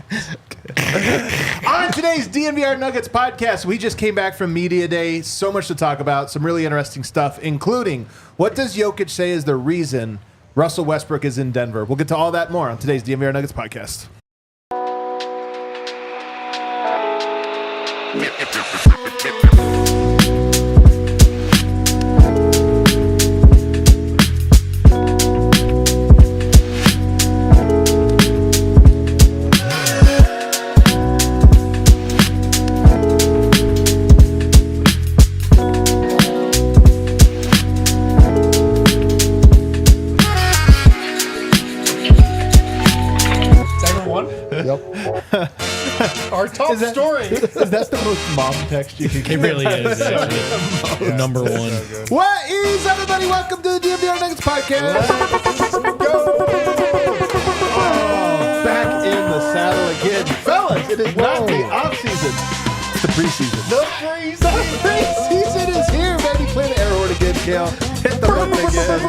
On today's DNVR Nuggets podcast, we just came back from Media Day. So much to talk about. Some really interesting stuff, including what does Jokic say is the reason Russell Westbrook is in Denver. We'll get to all that more on today's DNVR Nuggets podcast. Our top story. That's the most mom text you can get. It really is, actually. Number one. What is everybody? Welcome to the DNVR Nuggets podcast. Back in the saddle again. Fellas, it is not the off-season. It's the preseason. The preseason. The preseason is here, baby. Play the air horn again, Kale. Hit the button again.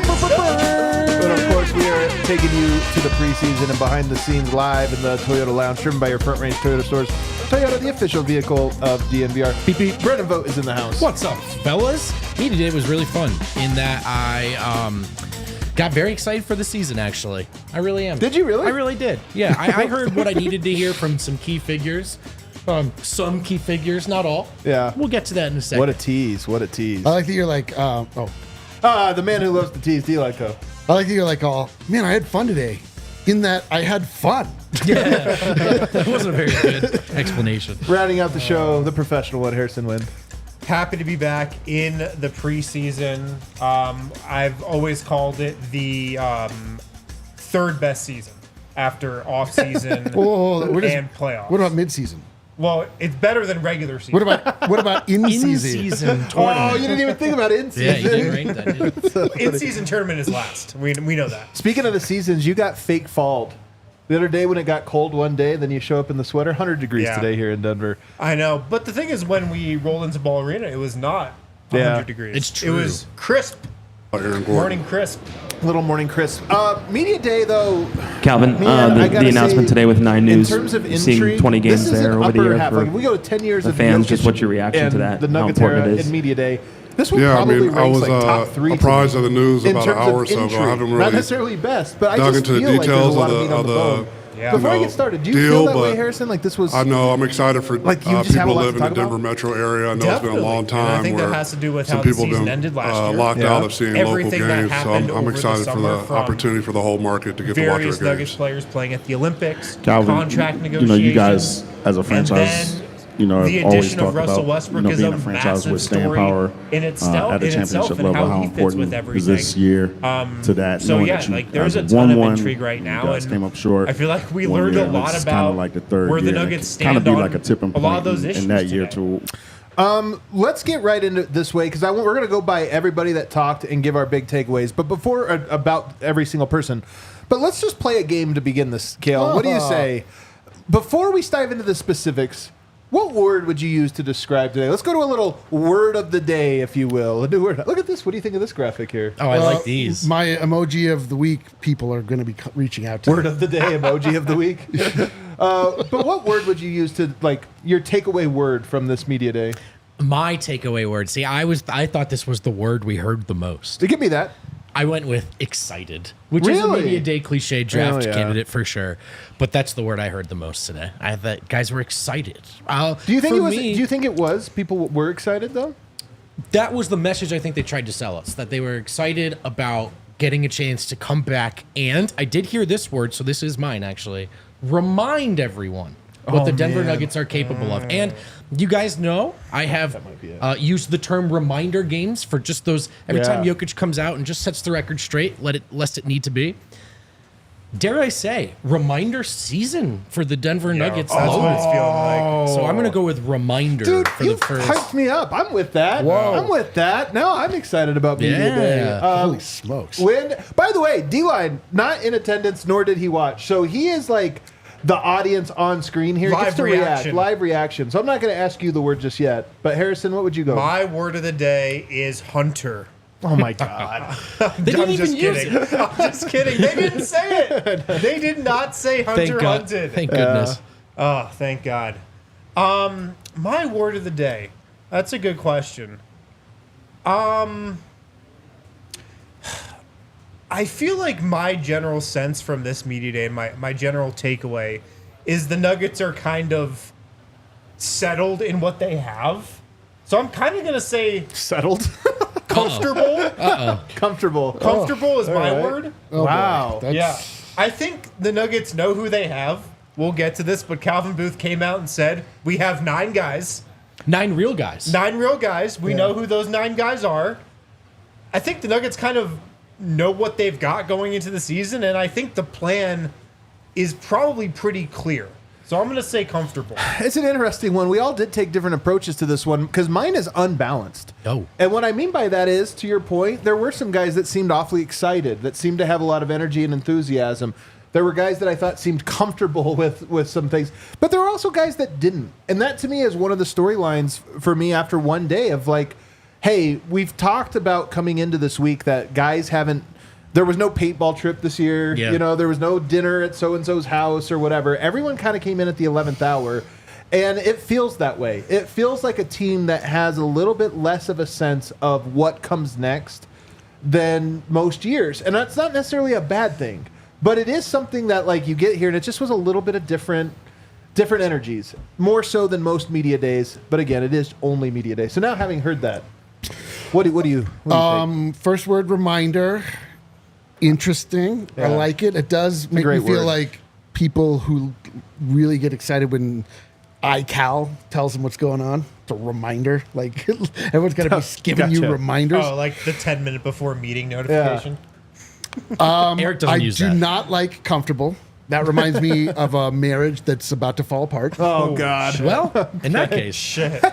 But of course, we are taking you to the preseason and behind the scenes live in the Toyota Lounge, driven by your Front Range Toyota stores. Toyota, the official vehicle of DNVR. Beep, beep. Brendan Vogt is in the house. What's up, fellas? Media Day was really fun in that I got very excited for the season, actually. I really am. Did you really? I really did. Yeah, I heard what I needed to hear from some key figures. Some key figures, not all. Yeah. We'll get to that in a second. What a tease. What a tease. I like that you're like, The man who loves to tease, D-Lyco. I like that you're like, oh, man, I had fun today. In that I had fun. Yeah. That wasn't a very good explanation. Rounding out the show, the professional one, Harrison Wind. Happy to be back in the preseason. I've always called it the third best season after off season and playoffs. What about mid-season? Well, it's better than regular season. What about in-season? In-season tournament. Oh, you didn't even think about in-season. Yeah, you didn't rank that, did you? In-season tournament is last. We know that. Speaking of the seasons, you got fake falled. The other day when it got cold one day, then you show up in the sweater. 100 degrees today here in Denver. I know. But the thing is, when we rolled into Ball Arena, it was not 100 degrees. It's true. It was crisp. Morning crisp. Little morning crisp. Media Day, though. Calvin, the announcement today with 9 News, in terms of intrigue, seeing 20 games there over the year half. for Like, we go 10 years the of fans. Jokic Just what's your reaction to that? The How Nuggets important era it is. in Media Day. This one Yeah, I probably mean, I ranks was like top three. apprised of the news in about terms an hour or of so ago. I intrigue. haven't Not really necessarily best, but I dug just into the feel like there's a details lot of of meat on the bone. Yeah. Before I get started, do you deal, feel that way, but Harrison? Like this was? I know. I'm excited for Like, you just have a people lot to living talk in the Denver about? metro area. I know it's been a long And time I think where that has to do with some how the people have season been ended last year. locked out of seeing local Everything that games. So happened I'm over the excited for summer the from opportunity for the whole market to get to watch our various Nuggets games. players playing at the Olympics, Calvin, contract you negotiations. guys as a franchise, and then have the always addition of talked Russell about Westbrook is being a a franchise massive with staying story power in itself, at the championship level. and How how he fits with important everything. is this year to that? So knowing yeah, that you like there's a guys ton of won intrigue right now, You guys and came up short. I feel like we one learned year, a and lot it's about kinda like the third where the year. Nuggets Kind stand of be on like a tipping a point lot of those in issues that year today. too. Let's get right into it this way because we're going to go by everybody that talked and give our big takeaways. But before about every single person, but let's just play a game to begin this. Kale, what do you say? Before we dive into the specifics, what word would you use to describe today? Let's go to a little word of the day, if you will. A new word. Look at this. What do you think of this graphic here? Oh, I like these. My emoji of the week people are going to be reaching out to. Word of the day, emoji of the week. But what word would you use to like your takeaway word from this media day? My takeaway word. See, I thought this was the word we heard the most. Give me that. I went with excited, which is a Really? media day cliche draft yeah. candidate for sure. But that's the word I heard the most today. I thought guys were excited. Do you think for it was? me, Do you think it was? People were excited though. that was the message I think they tried to sell us, that they were excited about getting a chance to come back. And I did hear this word, so this is mine actually. Remind everyone what the Denver Nuggets are capable of. And you guys know I have used the term reminder games for just those. Every time Jokic comes out and just sets the record straight, lest it need to be. Dare I say, reminder season for the Denver Nuggets. That's what it's feeling like. So I'm going to go with reminder Dude, for you the first. hyped me up. I'm with that. Whoa. I'm with that. Now I'm excited about media Yeah. day. Holy smokes. By the way, D-Line not in attendance, nor did he watch. So he is like the audience on screen here. He gets to react, live reaction. So I'm not going to ask you the word just yet. But Harrison, what would you go? My word of the day is hunter. Oh my God. They didn't even use it. I'm just kidding. They didn't say it. They did not say hunter hunted. Thank goodness. Oh, thank God. My word of the day. That's a good question. I feel like my general sense from this media day, my general takeaway, is the Nuggets are kind of settled in what they have. So I'm kind of going to say... Settled? Comfortable? Comfortable. Comfortable is my right. word. Oh, Wow. boy. Yeah. I think the Nuggets know who they have. We'll get to this, but Calvin Booth came out and said, we have 9 guys. 9 real guys. 9 real guys. We know who those 9 guys are. I think the Nuggets kind of know what they've got going into the season, and I think the plan is probably pretty clear. So I'm going to say comfortable. It's an interesting one. We all did take different approaches to this one because mine is unbalanced. Oh. And what I mean by that is, to your point, there were some guys that seemed awfully excited, that seemed to have a lot of energy and enthusiasm. There were guys that I thought seemed comfortable with some things. But there were also guys that didn't. And that, to me, is one of the storylines for me after one day of like, hey, we've talked about coming into this week that guys haven't... There was no paintball trip this year. Yeah. You know, there was no dinner at so-and-so's house or whatever. Everyone kind of came in at the 11th hour, and it feels that way. It feels like a team that has a little bit less of a sense of what comes next than most years. And that's not necessarily a bad thing, but it is something that, like, you get here, and it just was a little bit of different energies, more so than most media days. But again, it is only media day. So now, having heard that, what do you think? First word, reminder. Interesting. Yeah. I like it. It does make me great feel word. like people who really get excited when iCal tells them what's going on. It's a reminder. Like everyone's got to be giving you Gotcha. reminders. Oh, like the 10-minute before meeting notification? Eric doesn't I use do that. not like comfortable. That reminds me of a marriage that's about to fall apart. Oh, God. Well, in that case, Shit.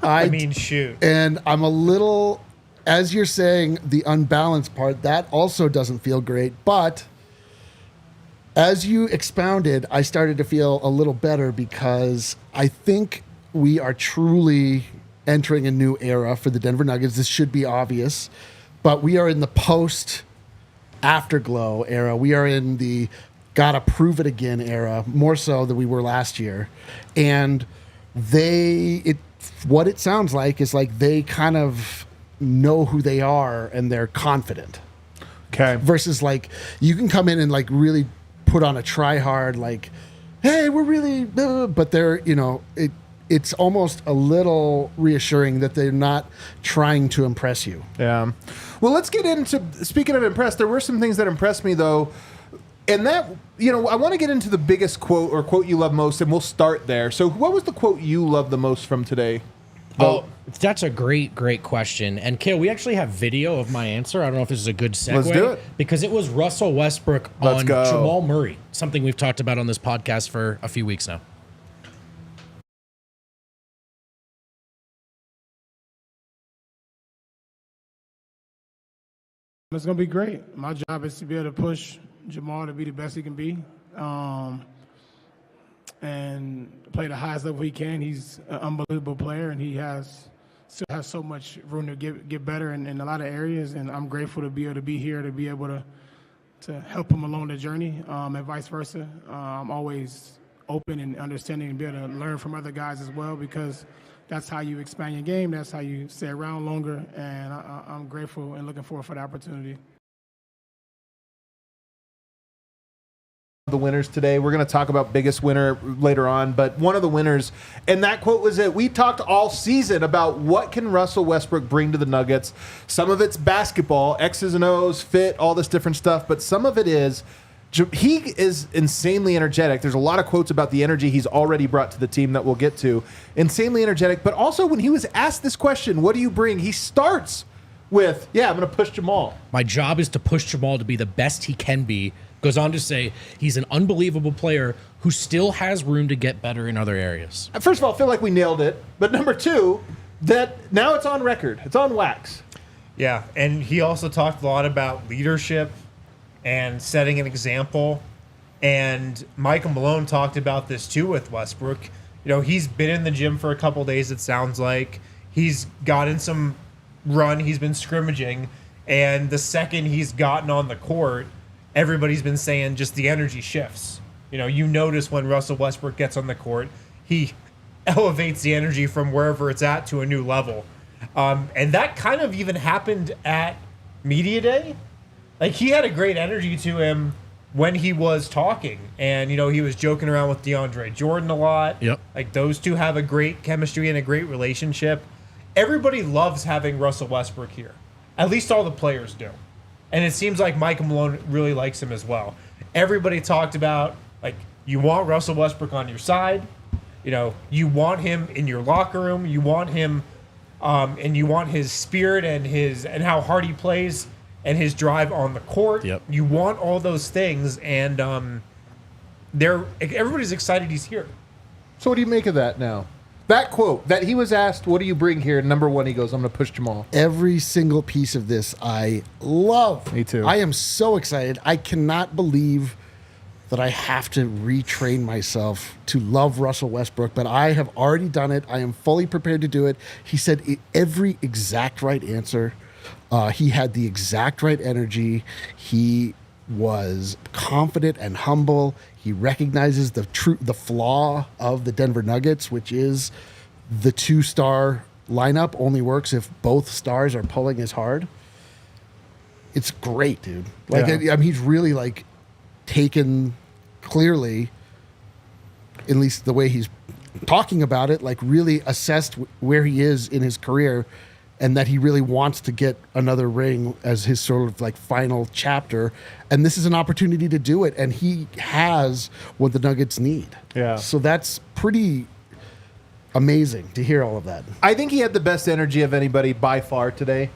I mean, shoot. And I'm a little, as you're saying, the unbalanced part, that also doesn't feel great. But as you expounded, I started to feel a little better because I think we are truly entering a new era for the Denver Nuggets. This should be obvious, but we are in the post-afterglow era. We are in the gotta prove it again era, more so than we were last year. And what it sounds like is like they kind of know who they are and they're confident. Okay. Versus like you can come in and like really put on a try hard, like, hey, we're really, but they're, it's almost a little reassuring that they're not trying to impress you. Yeah. Well, let's get into, speaking of impressed, there were some things that impressed me, though. And that, I want to get into the biggest quote or quote you love most, and we'll start there. So what was the quote you loved the most from today? Oh, that's a great question. And Kale, we actually have video of my answer. I don't know if this is a good segue. Let's do it. Because it was Russell Westbrook Let's on go. Jamal Murray, something we've talked about on this podcast for a few weeks now. It's going to be great. My job is to be able to push Jamal to be the best he can be and play the highest level he can. He's an unbelievable player, and he still has so much room to get better in a lot of areas, and I'm grateful to be able to be here, to be able to help him along the journey and vice versa. I'm always open and understanding and be able to learn from other guys as well, because that's how you expand your game. That's how you stay around longer, and I'm grateful and looking forward for the opportunity. The winners today. We're going to talk about biggest winner later on, but one of the winners, and that quote was it. We talked all season about what can Russell Westbrook bring to the Nuggets. Some of it's basketball, X's and O's, fit, all this different stuff, but some of it is he is insanely energetic. There's a lot of quotes about the energy he's already brought to the team that we'll get to. Insanely energetic, but also when he was asked this question, what do you bring? He starts with, I'm going to push Jamal. My job is to push Jamal to be the best he can be. Goes on to say he's an unbelievable player who still has room to get better in other areas. First of all, I feel like we nailed it. But number two, that now it's on record. It's on wax. Yeah, and he also talked a lot about leadership and setting an example. And Michael Malone talked about this too with Westbrook. He's been in the gym for a couple days, it sounds like. He's gotten some run. He's been scrimmaging. And the second he's gotten on the court, everybody's been saying just the energy shifts. You notice when Russell Westbrook gets on the court, he elevates the energy from wherever it's at to a new level. And that kind of even happened at Media Day. Like, he had a great energy to him when he was talking. And, he was joking around with DeAndre Jordan a lot. Yep. Like, those two have a great chemistry and a great relationship. Everybody loves having Russell Westbrook here. At least all the players do. And it seems like Michael Malone really likes him as well. Everybody talked about, like, you want Russell Westbrook on your side. You want him in your locker room. You want him, and you want his spirit and how hard he plays and his drive on the court. Yep. You want all those things, and everybody's excited he's here. So what do you make of that now? That quote, that he was asked, what do you bring here? Number one, he goes, I'm going to push Jamal. Every single piece of this I love. Me too. I am so excited. I cannot believe that I have to retrain myself to love Russell Westbrook, but I have already done it. I am fully prepared to do it. He said every exact right answer. He had the exact right energy. He was confident and humble. He recognizes the flaw of the Denver Nuggets, which is the 2-star lineup only works if both stars are pulling as hard. It's great, dude. Like, Yeah. I mean, he's really like taken clearly, at least the way he's talking about it, like really assessed where he is in his career, and that he really wants to get another ring as his sort of like final chapter. And this is an opportunity to do it. And he has what the Nuggets need. Yeah. So that's pretty amazing to hear all of that. I think he had the best energy of anybody by far today.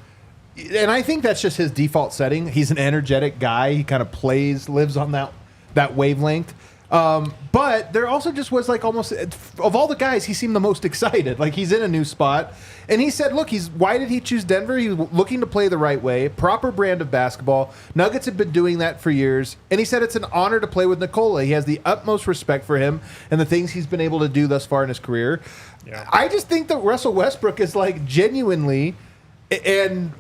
And I think that's just his default setting. He's an energetic guy. He kind of lives on that wavelength. But there also just was like almost, of all the guys, he seemed the most excited. Like, he's in a new spot. And he said, look, why did he choose Denver? He was looking to play the right way, proper brand of basketball. Nuggets have been doing that for years. And he said it's an honor to play with Nikola. He has the utmost respect for him and the things he's been able to do thus far in his career. Yeah. I just think that Russell Westbrook is like genuinely and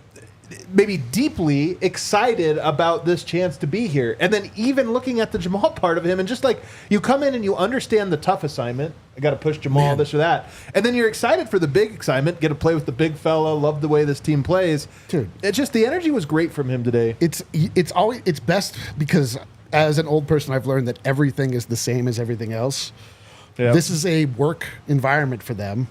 maybe deeply excited about this chance to be here. And then even looking at the Jamal part of him, and just like, you come in and you understand the tough assignment. I got to push Jamal, this or that. And then you're excited for the big excitement, get to play with the big fella, love the way this team plays. Dude. It's just, the energy was great from him today. It's best because as an old person, I've learned that everything is the same as everything else. Yep. This is a work environment for them.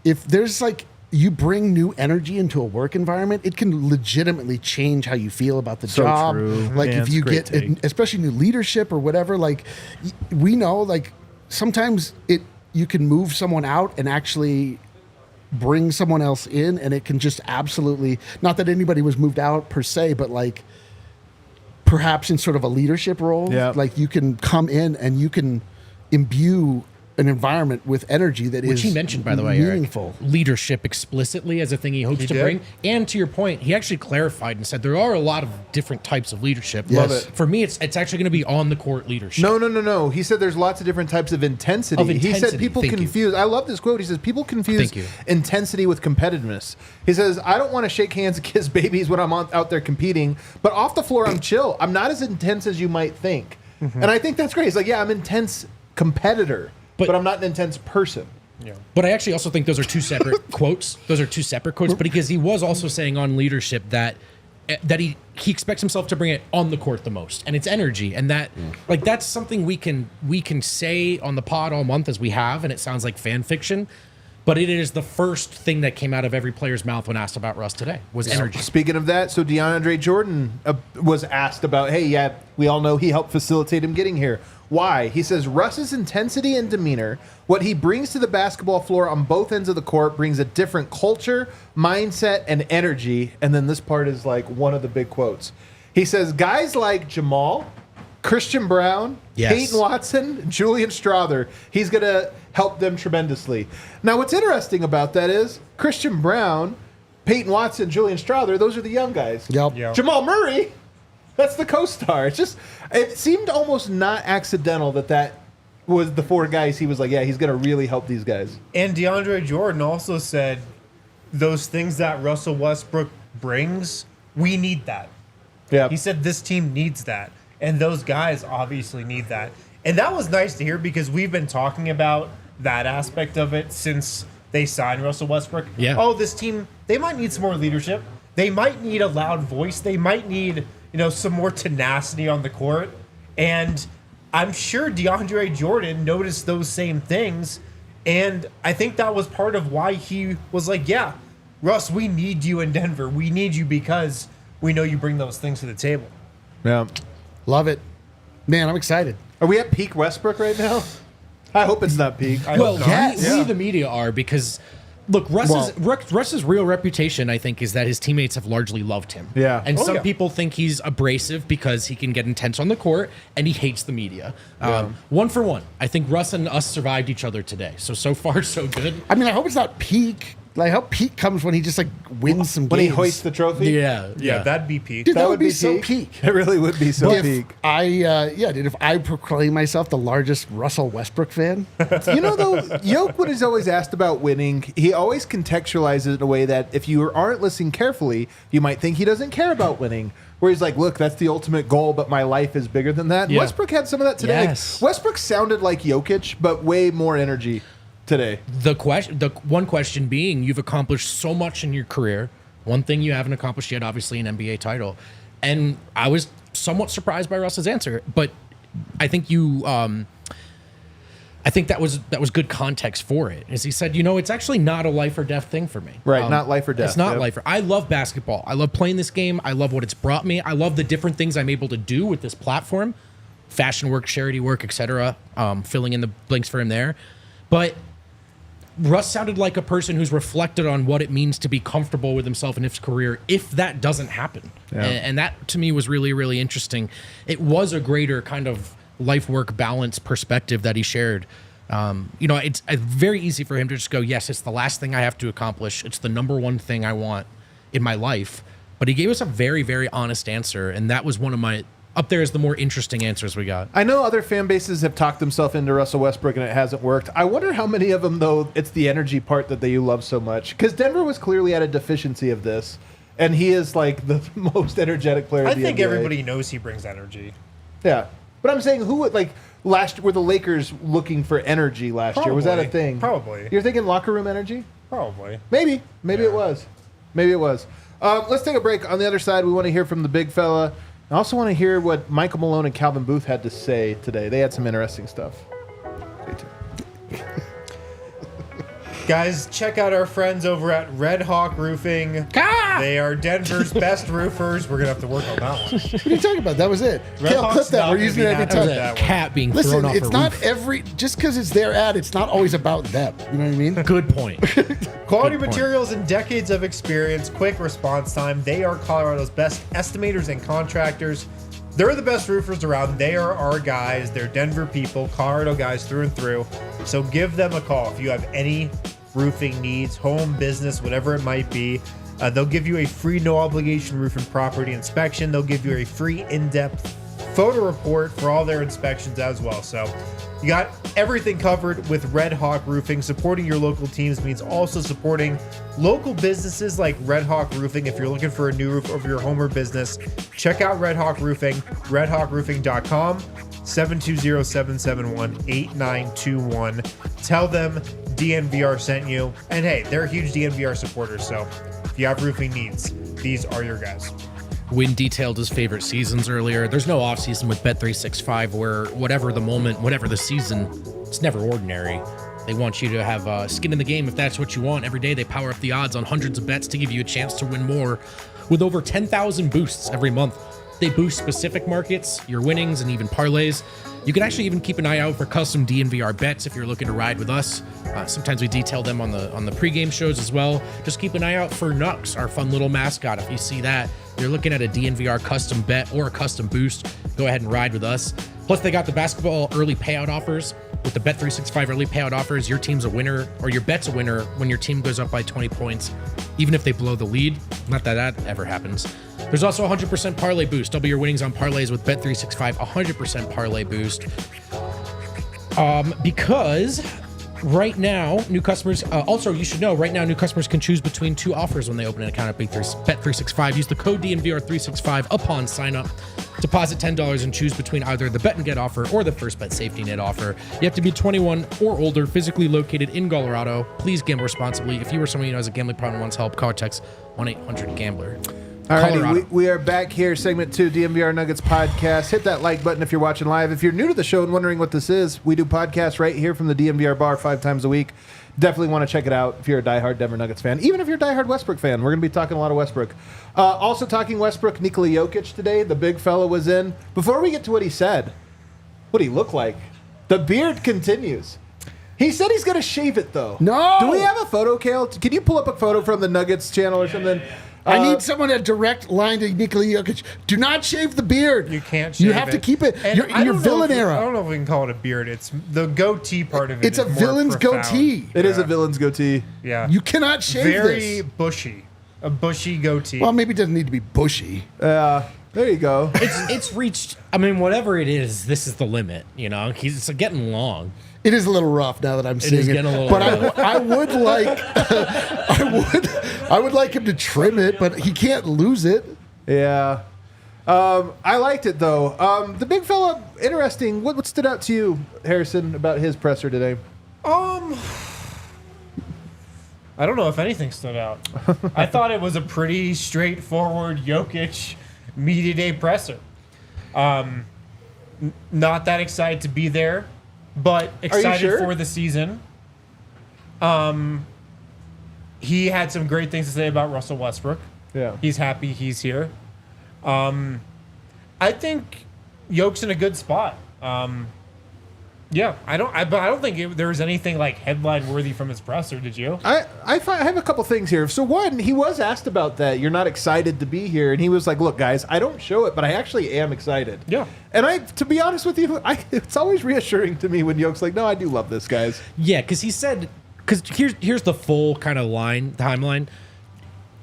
If there's like, you bring new energy into a work environment, it can legitimately change how you feel about the job. True. Like, Man, if you get, especially new leadership or whatever, like, we know, like, sometimes you can move someone out and actually bring someone else in, and it can just absolutely, not that anybody was moved out per se, but like perhaps in sort of a leadership role, like you can come in and you can imbue an environment with energy that Which is he mentioned, by the way, meaningful. Eric, leadership explicitly as a thing he hopes to did. bring. And to your point, he actually clarified and said there are a lot of different types of leadership. Yes. Love it. For me, it's actually going to be on the court leadership. No. He said there's lots of different types of intensity. He said people Thank you. confuse. I love this quote. He says people confuse intensity with competitiveness. He says, I don't want to shake hands and kiss babies when I'm out there competing, but off the floor, I'm chill. I'm not as intense as you might think. And I think that's great. He's like, yeah, I'm an intense competitor, but I'm not an intense person. Yeah. But I actually also think those are two separate quotes. Those are two separate quotes. But because he was also saying on leadership that he expects himself to bring it on the court the most, and it's energy, and that like that's something we can say on the pod all month as we have, and it sounds like fan fiction. But it is the first thing that came out of every player's mouth when asked about Russ today was energy. Speaking of that, so DeAndre Jordan was asked about, hey, yeah, we all know he helped facilitate him getting here. Why? He says Russ's intensity and demeanor, what he brings to the basketball floor on both ends of the court, brings a different culture, mindset, and energy. And then this part is like one of the big quotes. He says, guys like Jamal, Christian Brown, Peyton Watson, Julian Strawther, he's going to help them tremendously. Now, what's interesting about that is Christian Brown, Peyton Watson, Julian Strawther, those are the young guys. Yep. Jamal Murray, that's the co-star. It seemed almost not accidental that was the four guys. He was like, yeah, he's going to really help these guys. And DeAndre Jordan also said those things that Russell Westbrook brings, we need that. Yeah. He said this team needs that. And those guys obviously need that. And that was nice to hear because we've been talking about that aspect of it since they signed Russell Westbrook. Yeah. Oh, this team, they might need some more leadership. They might need a loud voice. They might need, some more tenacity on the court. And I'm sure DeAndre Jordan noticed those same things. And I think that was part of why he was like, yeah, Russ, we need you in Denver. We need you because we know you bring those things to the table. Yeah. Love it. Man, I'm excited. Are we at peak Westbrook right now? I hope it's not peak. Well, we the media are because, look, Russ's real reputation, I think, is that his teammates have largely loved him. Yeah. And some people think he's abrasive because he can get intense on the court, and he hates the media. One for one. I think Russ and us survived each other today. So far, so good. I mean, I hope it's not peak. Like, I hope peak comes when he just, wins some when games. he hoists the trophy? Yeah, that'd be peak. Dude, that would be so peak. It really would be so peak. If I proclaim myself the largest Russell Westbrook fan. Though, Yoke, when he's always asked about winning, he always contextualizes it in a way that if you aren't listening carefully, you might think he doesn't care about winning. Where he's like, look, that's the ultimate goal, but my life is bigger than that. Yeah. Westbrook had some of that today. Yes. Westbrook sounded like Jokic, but way more energy today. The one question being, you've accomplished so much in your career. One thing you haven't accomplished yet, obviously, an NBA title. And I was somewhat surprised by Russ's answer, but I think I think that was good context for it. As he said, it's actually not a life or death thing for me. Right, not life or death. It's not life or. I love basketball. I love playing this game. I love what it's brought me. I love the different things I'm able to do with this platform, fashion work, charity work, etc. Filling in the blanks for him there, but Russ sounded like a person who's reflected on what it means to be comfortable with himself in his career if that doesn't happen. Yeah. And that, to me, was really, really interesting. It was a greater kind of life-work balance perspective that he shared. It's very easy for him to just go, yes, it's the last thing I have to accomplish. It's the number one thing I want in my life. But he gave us a very, very honest answer, and that was one of my... Up there is the more interesting answers we got. I know other fan bases have talked themselves into Russell Westbrook and it hasn't worked. I wonder how many of them, though, it's the energy part that you love so much. Because Denver was clearly at a deficiency of this, and he is like the most energetic player in the NBA. I think everybody knows he brings energy. Yeah. But I'm saying, who would, were the Lakers looking for energy last year? Was that a thing? Probably. You're thinking locker room energy? Probably. Maybe it was. Let's take a break. On the other side, we want to hear from the big fella. I also want to hear what Michael Malone and Calvin Booth had to say today. They had some interesting stuff. Stay tuned. Guys, check out our friends over at Red Hawk Roofing. They are Denver's best roofers. We're going to have to work on that one. What are you talking about? That was it. Kale, clip that. We're using it every time. That cat being thrown off it's a not roof. just because it's their ad, it's not always about them. You know what I mean? Good point. Quality materials and decades of experience, quick response time. They are Colorado's best estimators and contractors. They're the best roofers around. They are our guys. They're Denver people, Colorado guys through and through. So give them a call if you have any roofing needs, home, business, whatever it might be. They'll give you a free no obligation roof and property inspection. They'll give you a free in-depth photo report for all their inspections as well. So you got everything covered with Red Hawk Roofing. Supporting your local teams means also supporting local businesses like Red Hawk Roofing. If you're looking for a new roof over your home or business, check out Red Hawk Roofing, redhawkroofing.com, 720-771-8921. Tell them DNVR sent you. And hey, they're huge DNVR supporters, so if you have roofing needs, these are your guys. Win detailed his favorite seasons earlier. There's no offseason with Bet365 where whatever the moment, whatever the season, it's never ordinary. They want you to have skin in the game if that's what you want. Every day they power up the odds on hundreds of bets to give you a chance to win more. With over 10,000 boosts every month, they boost specific markets, your winnings, and even parlays. You can actually even keep an eye out for custom DNVR bets if you're looking to ride with us. Sometimes we detail them on the pregame shows as well. Just keep an eye out for Nux, our fun little mascot. If you see that, you're looking at a DNVR custom bet or a custom boost, go ahead and ride with us. Plus, they got the basketball early payout offers. With the Bet365 early payout offers, your team's a winner, or your bet's a winner when your team goes up by 20 points, even if they blow the lead. Not that that ever happens. There's also a 100% parlay boost. Double your winnings on parlays with Bet365, 100% parlay boost. Because right now, new customers, also you should know, right now new customers can choose between two offers when they open an account at Bet365. Use the code DNVR365 upon sign up. Deposit $10 and choose between either the bet and get offer or the first bet safety net offer. You have to be 21 or older, physically located in Colorado. Please gamble responsibly. If you or someone you know has a gambling problem and wants help, call or text 1-800-GAMBLER. Alrighty, we are back here, segment 2, DNVR Nuggets Podcast. Hit that like button if you're watching live. If you're new to the show and wondering what this is, we do podcasts right here from the DNVR Bar 5 times a week. Definitely want to check it out if you're a diehard Denver Nuggets fan. Even if you're a diehard Westbrook fan, we're going to be talking a lot of Westbrook. Also talking Westbrook, Nikola Jokic today. The big fella was in. Before we get to what he said, what did he look like? The beard continues. He said he's going to shave it, though. No! Do we have a photo, Kale? Can you pull up a photo from the Nuggets channel or something? I need someone a direct line to Nikola Jokic. Do not shave the beard. You can't shave it. You have to keep it. And You're in your villain era. I don't know if we can call it a beard. It's the goatee part of it. It's a villain's goatee. It is a villain's goatee. Yeah. You cannot shave Very this. bushy. A bushy goatee. Well, maybe it doesn't need to be bushy. There you go. It's reached, I mean, whatever it is, this is the limit, you know? It's getting long. It is a little rough now that I'm seeing is it. getting a little But rough. I would like I would like him to trim it, but he can't lose it. Yeah. I liked it, though. The big fella, interesting. What stood out to you, Harrison, about his presser today? I don't know if anything stood out. I thought it was a pretty straightforward Jokic media day presser. Not that excited to be there, but excited sure? for the season. He had some great things to say about Russell Westbrook. Yeah. He's happy he's here. I think Jokic's in a good spot. Yeah, I don't think there was anything like headline worthy from his presser. Did you? I have a couple things here. So one, he was asked about that. You're not excited to be here, and he was like, "Look, guys, I don't show it, but I actually am excited." Yeah. And to be honest with you, it's always reassuring to me when Jokic's like, "No, I do love this, guys." Yeah, because he said, because here's the full kind of timeline.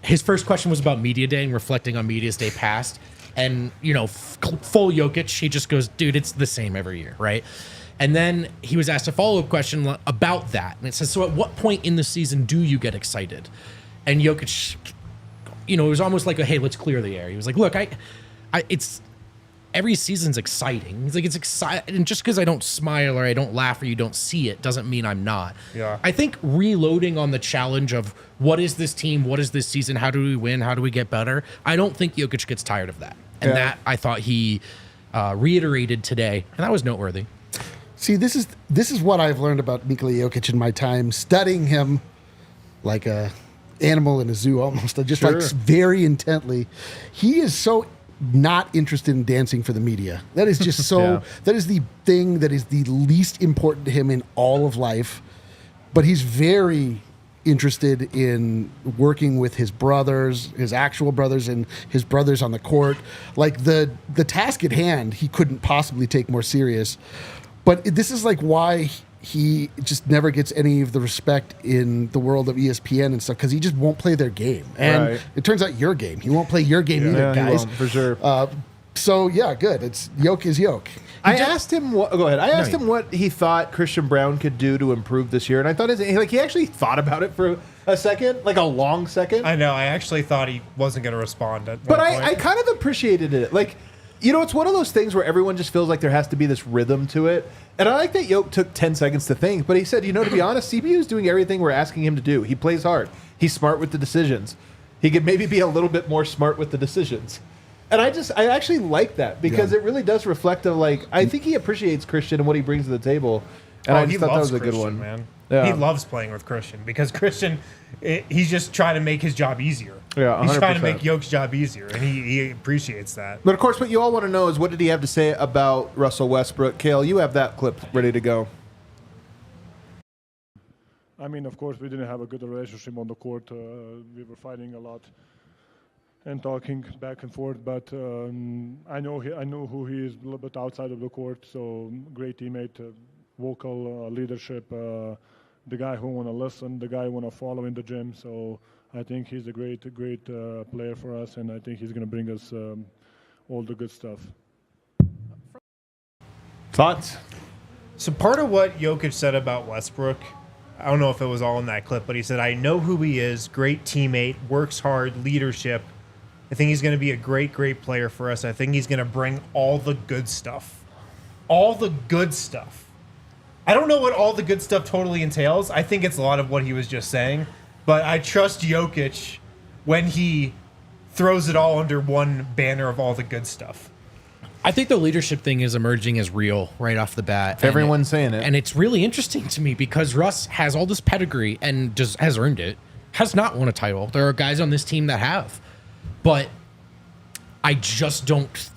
His first question was about Media Day and reflecting on Media's Day past. And, you know, full Jokic, he just goes, dude, it's the same every year, right? And then he was asked a follow-up question about that. And it says, so at what point in the season do you get excited? And Jokic, you know, it was almost like, hey, let's clear the air. He was like, look, it's every season's exciting. He's like, it's exciting. And just because I don't smile or I don't laugh or you don't see it doesn't mean I'm not. Yeah. I think reloading on the challenge of what is this team? What is this season? How do we win? How do we get better? I don't think Jokic gets tired of that. And that I thought he reiterated today. And that was noteworthy. See, this is what I've learned about Nikola Jokic in my time studying him like a animal in a zoo almost, just like very intently. He is so not interested in dancing for the media. That is just so that is the thing that is the least important to him in all of life. But he's very interested in working with his brothers, his actual brothers, and his brothers on the court. Like the task at hand, he couldn't possibly take more serious. But this is like why he just never gets any of the respect in the world of ESPN and stuff, because he just won't play their game. And it turns out your game. He won't play your game either, guys. He won't, for sure. So, yeah, good. It's yoke is yoke. I asked him what he thought Christian Brown could do to improve this year, and I thought he actually thought about it for a second, like a long second. I know. I actually thought he wasn't going to respond at but one point. I kind of appreciated it. Like, you know, it's one of those things where everyone just feels like there has to be this rhythm to it. And I like that Jokic took 10 seconds to think, but he said, you know, to be honest, CPU is doing everything we're asking him to do. He plays hard. He's smart with the decisions. He could maybe be a little bit more smart with the decisions. And I actually like that because it really does reflect I think he appreciates Christian and what he brings to the table. And I just thought that was a good one. Man. Yeah. He loves playing with Christian because Christian, he's just trying to make his job easier. Yeah, 100%. He's trying to make Jokic's job easier, and he appreciates that. But of course, what you all want to know is what did he have to say about Russell Westbrook? Kale, you have that clip ready to go. I mean, of course, we didn't have a good relationship on the court. We were fighting a lot and talking back and forth. But I know who he is a little bit outside of the court. So great teammate, vocal leadership. The guy who want to listen, the guy who want to follow in the gym. So I think he's a great player for us, and I think he's going to bring us all the good stuff. Thoughts? So part of what Jokic said about Westbrook, I don't know if it was all in that clip, but he said, I know who he is, great teammate, works hard, leadership. I think he's going to be a great, great player for us. I think he's going to bring all the good stuff. All the good stuff. I don't know what all the good stuff totally entails. I think it's a lot of what he was just saying. But I trust Jokic when he throws it all under one banner of all the good stuff. I think the leadership thing is emerging as real right off the bat. Everyone's saying it. And it's really interesting to me because Russ has all this pedigree and just has earned it. Has not won a title. There are guys on this team that have. But I just don't...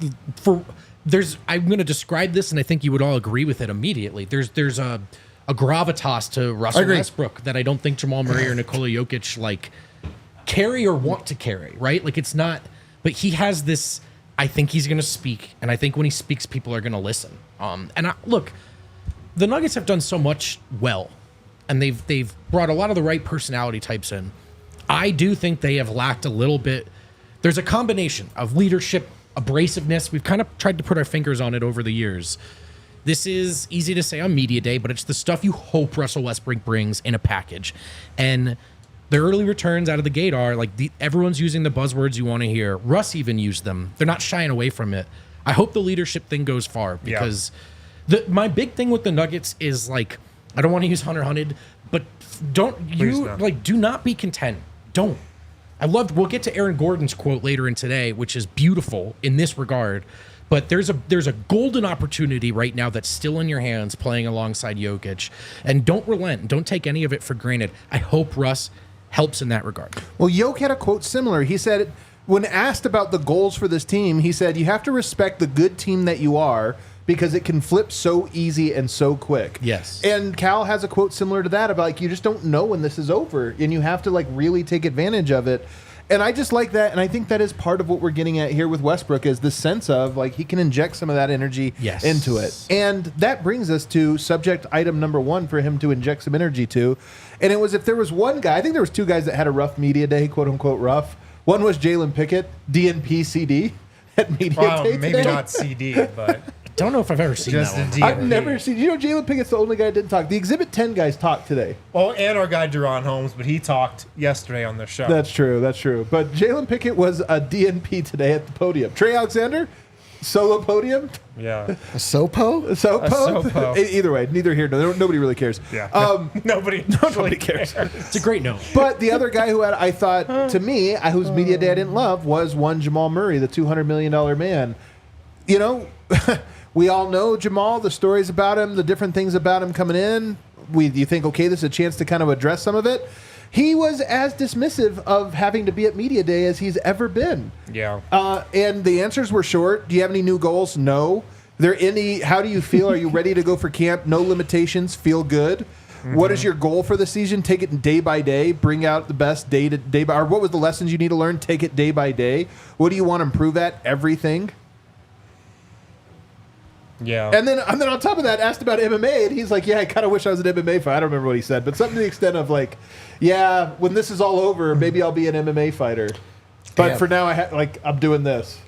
I'm going to describe this, and I think you would all agree with it immediately. There's a gravitas to Russell Westbrook that I don't think Jamal Murray or Nikola Jokic like carry or want to carry, right? Like it's not, but he has this. I think he's going to speak, and I think when he speaks, people are going to listen. Look, the Nuggets have done so much well, and they've brought a lot of the right personality types in. I do think they have lacked a little bit. There's a combination of leadership, abrasiveness. We've kind of tried to put our fingers on it over the years. This is easy to say on media day, but it's the stuff you hope Russell Westbrook brings in a package. And the early returns out of the gate are like everyone's using the buzzwords you want to hear. Russ even used them. They're not shying away from it. I hope the leadership thing goes far because my big thing with the Nuggets is like, I don't want to use hunted, but do not be content. Don't. We'll get to Aaron Gordon's quote later in today, which is beautiful in this regard. But there's a golden opportunity right now that's still in your hands playing alongside Jokic. And don't relent. Don't take any of it for granted. I hope Russ helps in that regard. Well, Jokic had a quote similar. He said, when asked about the goals for this team, he said, you have to respect the good team that you are because it can flip so easy and so quick. Yes. And Cal has a quote similar to that about like, you just don't know when this is over and you have to like really take advantage of it. And I just like that, and I think that is part of what we're getting at here with Westbrook is the sense of like he can inject some of that energy into it. And that brings us to subject item number 1 for him to inject some energy to. And it was if there was one guy, I think there was 2 guys that had a rough media day, quote unquote rough. One was Jalen Pickett, DNP CD at media day. Maybe today. not CD, but I don't know if I've ever seen that one. I've never seen. You know, Jalen Pickett's the only guy that didn't talk. The Exhibit 10 guys talked today. Well, and our guy Deron Holmes, but he talked yesterday on the show. That's true. But Jalen Pickett was a DNP today at the podium. Trey Alexander, solo podium. Yeah. A Sopo? A Sopo? Either way, neither here. Nobody really cares. Yeah. Nobody cares. It's a great note. But the other guy who I thought, to me, whose media day I didn't love was one Jamal Murray, the $200 million man. You know, we all know Jamal, the stories about him, the different things about him coming in. You think, okay, this is a chance to kind of address some of it. He was as dismissive of having to be at media day as he's ever been. Yeah. And the answers were short. Do you have any new goals? No. How do you feel? Are you ready to go for camp? No limitations. Feel good. Mm-hmm. What is your goal for the season? Take it day by day. Bring out the best day by. Or what was the lessons you need to learn? Take it day by day. What do you want to improve at? Everything. Yeah. And then on top of that, asked about MMA, and he's like, yeah, I kind of wish I was an MMA fighter. I don't remember what he said, but something to the extent of like, yeah, when this is all over, maybe I'll be an MMA fighter. But for now, I'm doing this.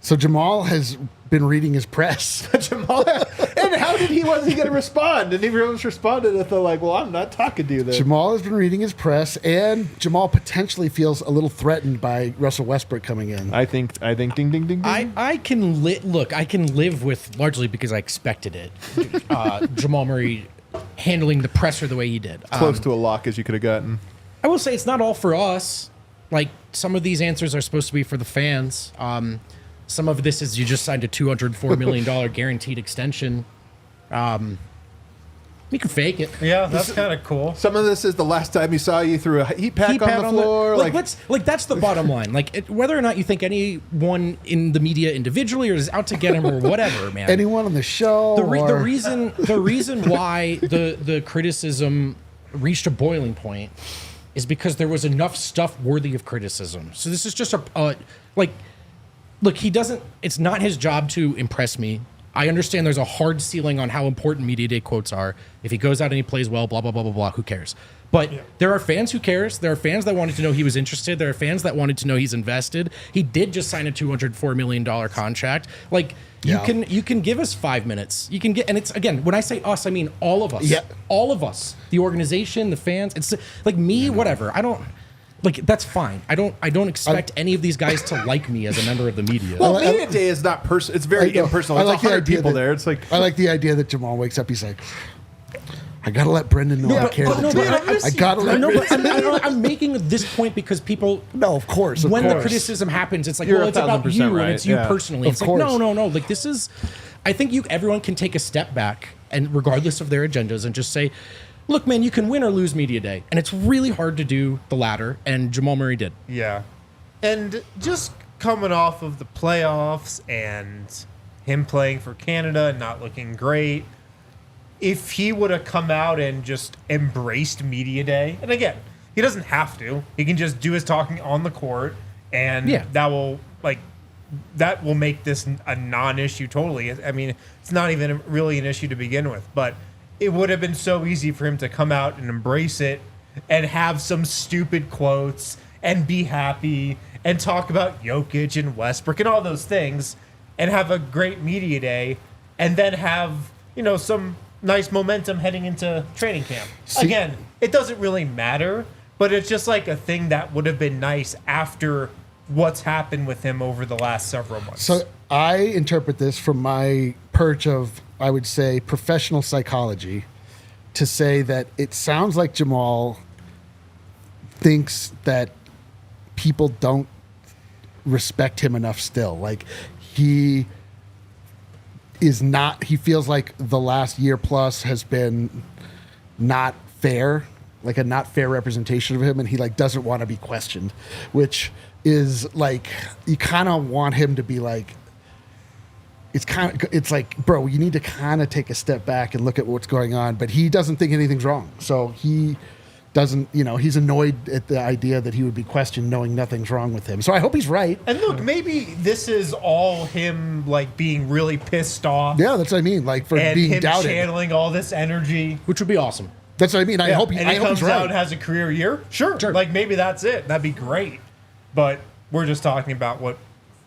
So Jamal has been reading his press. And how was he going to respond? And he responded with well, I'm not talking to you then. Jamal has been reading his press, and Jamal potentially feels a little threatened by Russell Westbrook coming in. I think ding, ding, ding, ding. I can live with, largely because I expected it, Jamal Murray handling the presser the way he did. Close to a lock as you could have gotten. I will say it's not all for us. Like, some of these answers are supposed to be for the fans. Some of this is you just signed a $204 million guaranteed extension. You can fake it. Yeah, that's kind of cool. Some of this is the last time you saw you threw a heat pack on the floor. That's the bottom line. Whether or not you think anyone in the media individually or is out to get him or whatever, man. Anyone on the show. The reason why the criticism reached a boiling point is because there was enough stuff worthy of criticism. So this is just look, he doesn't, it's not his job to impress me. I understand there's a hard ceiling on how important media day quotes are. If he goes out and he plays well, blah, blah, blah, blah, blah, who cares? But there are fans who cares. There are fans that wanted to know he was interested. There are fans that wanted to know he's invested. He did just sign a $204 million contract. You can give us 5 minutes. You can get, and it's, again, when I say us, I mean all of us. Yeah. All of us. The organization, the fans. It's like me, whatever. like that's fine. I don't expect any of these guys to like me as a member of the media. Well, media day is not personal. It's very impersonal. It's like 100 people there. It's like I like the idea that Jamal wakes up. He's like, I gotta let Brendan know I care. I gotta let. No, but I'm making this point because people. No, of course. When the criticism happens, it's like, well, it's about you and it's you personally. It's like, no. Like this is. I think everyone can take a step back and regardless of their agendas and just say, look, man, you can win or lose media day, and it's really hard to do the latter. And Jamal Murray did. Yeah, and just coming off of the playoffs and him playing for Canada and not looking great. If he would have come out and just embraced media day, and again, he doesn't have to. He can just do his talking on the court, and that will make this a non-issue totally. I mean, it's not even really an issue to begin with, but it would have been so easy for him to come out and embrace it and have some stupid quotes and be happy and talk about Jokic and Westbrook and all those things and have a great media day and then have, some nice momentum heading into training camp. Again, it doesn't really matter, but it's just like a thing that would have been nice after what's happened with him over the last several months. So I interpret this from my perch of, I would say, professional psychology to say that it sounds like Jamal thinks that people don't respect him enough still. Like he feels like the last year plus has been not fair, like a not fair representation of him, and he doesn't want to be questioned, which is like, you kind of want him to be like, it's like, bro, you need to kind of take a step back and look at what's going on, but he doesn't think anything's wrong. So he doesn't, he's annoyed at the idea that he would be questioned knowing nothing's wrong with him. So I hope he's right. And look, maybe this is all him being really pissed off. Yeah, that's what I mean. Like for being him doubted. Channeling all this energy. Which would be awesome. That's what I mean. I hope he's right. out and has a career year. Sure. Maybe that's it. That'd be great. But we're just talking about what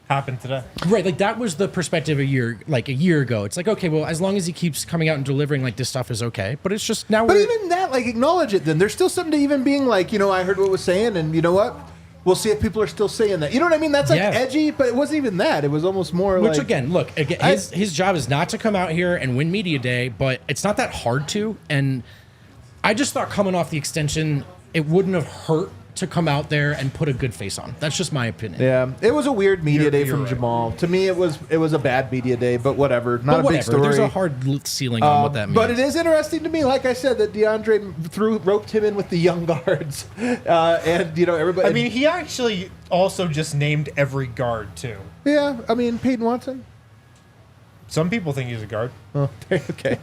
happened today. Right, like that was the perspective a year ago. It's like, okay, well, as long as he keeps coming out and delivering, this stuff is okay. But it's just now. But even that, acknowledge it. Then there's still something to even being like, I heard what was saying, and you know what? We'll see if people are still saying that. You know what I mean? That's edgy, but it wasn't even that. It was almost more Which again, look, his job is not to come out here and win media day, but it's not that hard to. And I just thought coming off the extension, it wouldn't have hurt to come out there and put a good face on. That's just my opinion. Yeah, it was a weird media day from Jamal. To me, it was a bad media day, but whatever. Not a big story. There's a hard ceiling on what that means. But it is interesting to me, like I said, that DeAndre roped him in with the young guards, and everybody. I mean, he actually also just named every guard too. Yeah, I mean Peyton Watson. Some people think he's a guard. Oh, okay.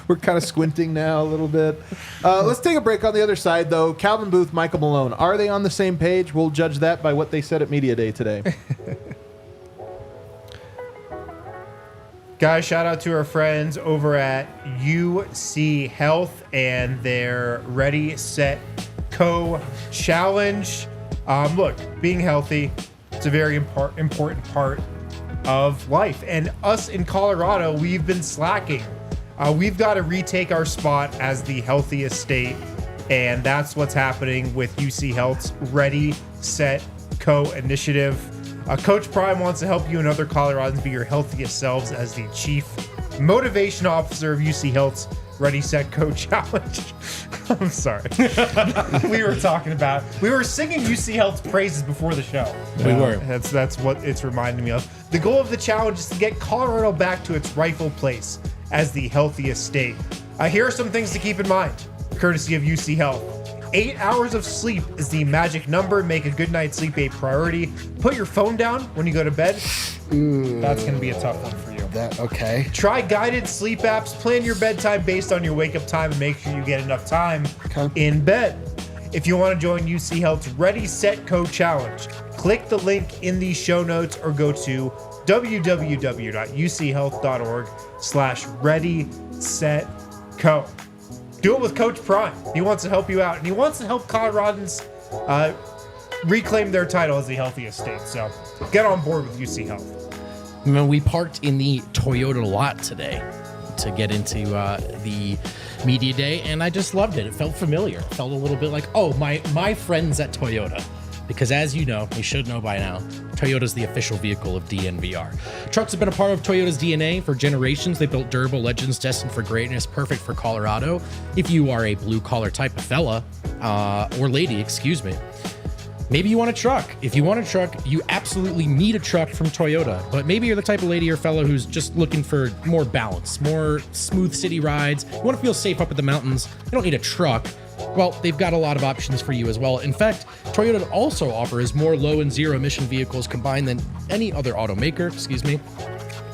We're kind of squinting now a little bit. Let's take a break. On the other side, though, Calvin Booth, Michael Malone. Are they on the same page? We'll judge that by what they said at Media Day today. Guys, shout out to our friends over at UC Health and their Ready, Set, Co challenge. Look, being healthy, it's a very important part of life, and us in Colorado, we've been slacking. We've got to retake our spot as the healthiest state, and that's what's happening with UC Health's Ready, Set, Co initiative. Coach Prime wants to help you and other Coloradans be your healthiest selves as the Chief Motivation Officer of UC Health's Ready, Set, Co challenge. I'm sorry. we were singing UC Health's praises before the show. We were. That's what it's reminding me of. The goal of the challenge is to get Colorado back to its rightful place as the healthiest state. Here are some things to keep in mind, courtesy of UC Health. 8 hours of sleep is the magic number. Make a good night's sleep a priority. Put your phone down when you go to bed. That's going to be a tough one for you. Okay. Try guided sleep apps. Plan your bedtime based on your wake-up time and make sure you get enough time in bed. If you want to join UC Health's Ready, Set, Co challenge, click the link in the show notes or go to www.uchealth.org/ready-set-co. Do it with Coach Prime. He wants to help you out, and he wants to help Coloradans reclaim their title as the healthiest state. So get on board with UC Health. We parked in the Toyota lot today to get into the media day, and I just loved it. It felt familiar. It felt a little bit like, oh, my friends at Toyota. Because as you know, you should know by now, Toyota's the official vehicle of DNVR. Trucks have been a part of Toyota's DNA for generations. They built durable legends destined for greatness, perfect for Colorado. If you are a blue-collar type of fella, or lady, excuse me, maybe you want a truck. If you want a truck, you absolutely need a truck from Toyota. But maybe you're the type of lady or fellow who's just looking for more balance, more smooth city rides. You want to feel safe up at the mountains. You don't need a truck. Well, they've got a lot of options for you as well. In fact, Toyota also offers more low and zero emission vehicles combined than any other automaker,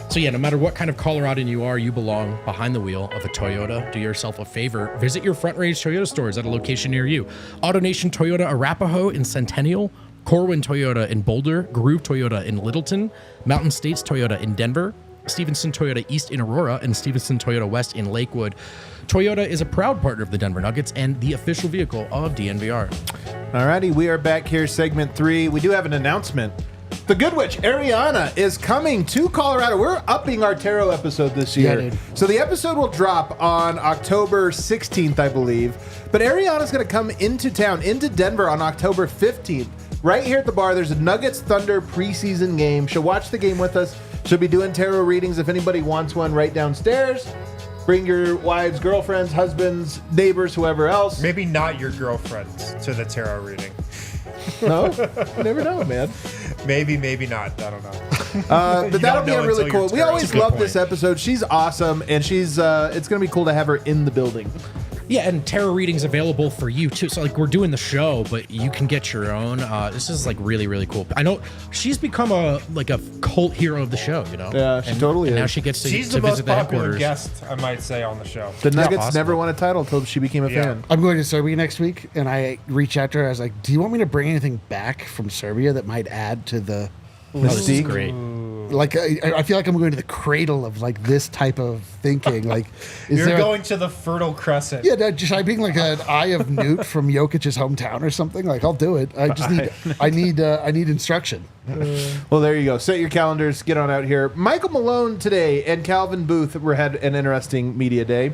So yeah, no matter what kind of Coloradan you are, you belong behind the wheel of a Toyota. Do yourself a favor. Visit your Front Range Toyota stores at a location near you. AutoNation Toyota Arapahoe in Centennial, Corwin Toyota in Boulder, Groove Toyota in Littleton, Mountain States Toyota in Denver, Stevenson Toyota East in Aurora, and Stevenson Toyota West in Lakewood. Toyota is a proud partner of the Denver Nuggets and the official vehicle of DNVR. Alrighty, we are back here, segment 3. We do have an announcement. The Good Witch, Ariana, is coming to Colorado. We're upping our tarot episode this year. Yeah, dude. So the episode will drop on October 16th, I believe. But Ariana's going to come into town, into Denver on October 15th. Right here at the bar, there's a Nuggets Thunder preseason game. She'll watch the game with us. She'll be doing tarot readings. If anybody wants one, right downstairs. Bring your wives, girlfriends, husbands, neighbors, whoever else. Maybe not your girlfriends to the tarot reading. No? You never know, man. Maybe not. I don't know. But that'll be a really cool. We always That's a good love point. this episode. She's awesome, and she's it's going to be cool to have her in the building. Yeah, and tarot readings available for you too. So like we're doing the show, but you can get your own. This is like really, really cool. I know she's become a cult hero of the show, you know? Yeah, she totally and is. now she gets to, She's to the most visit the popular headquarters. guest, I might say, on the show. The Nuggets awesome. never won a title until she became a fan. I'm going to Serbia next week, and I reached out to her. I was like, do you want me to bring anything back from Serbia that might add to the This is great. Like, I feel like I'm going to the cradle of like this type of thinking. Like, is You're there going to the Fertile Crescent. Yeah, should I bring like an Eye of Newt from Jokic's hometown or something? Like, I'll do it. I just need I need instruction. Well, there you go. Set your calendars. Get on out here. Michael Malone today and Calvin Booth had an interesting media day.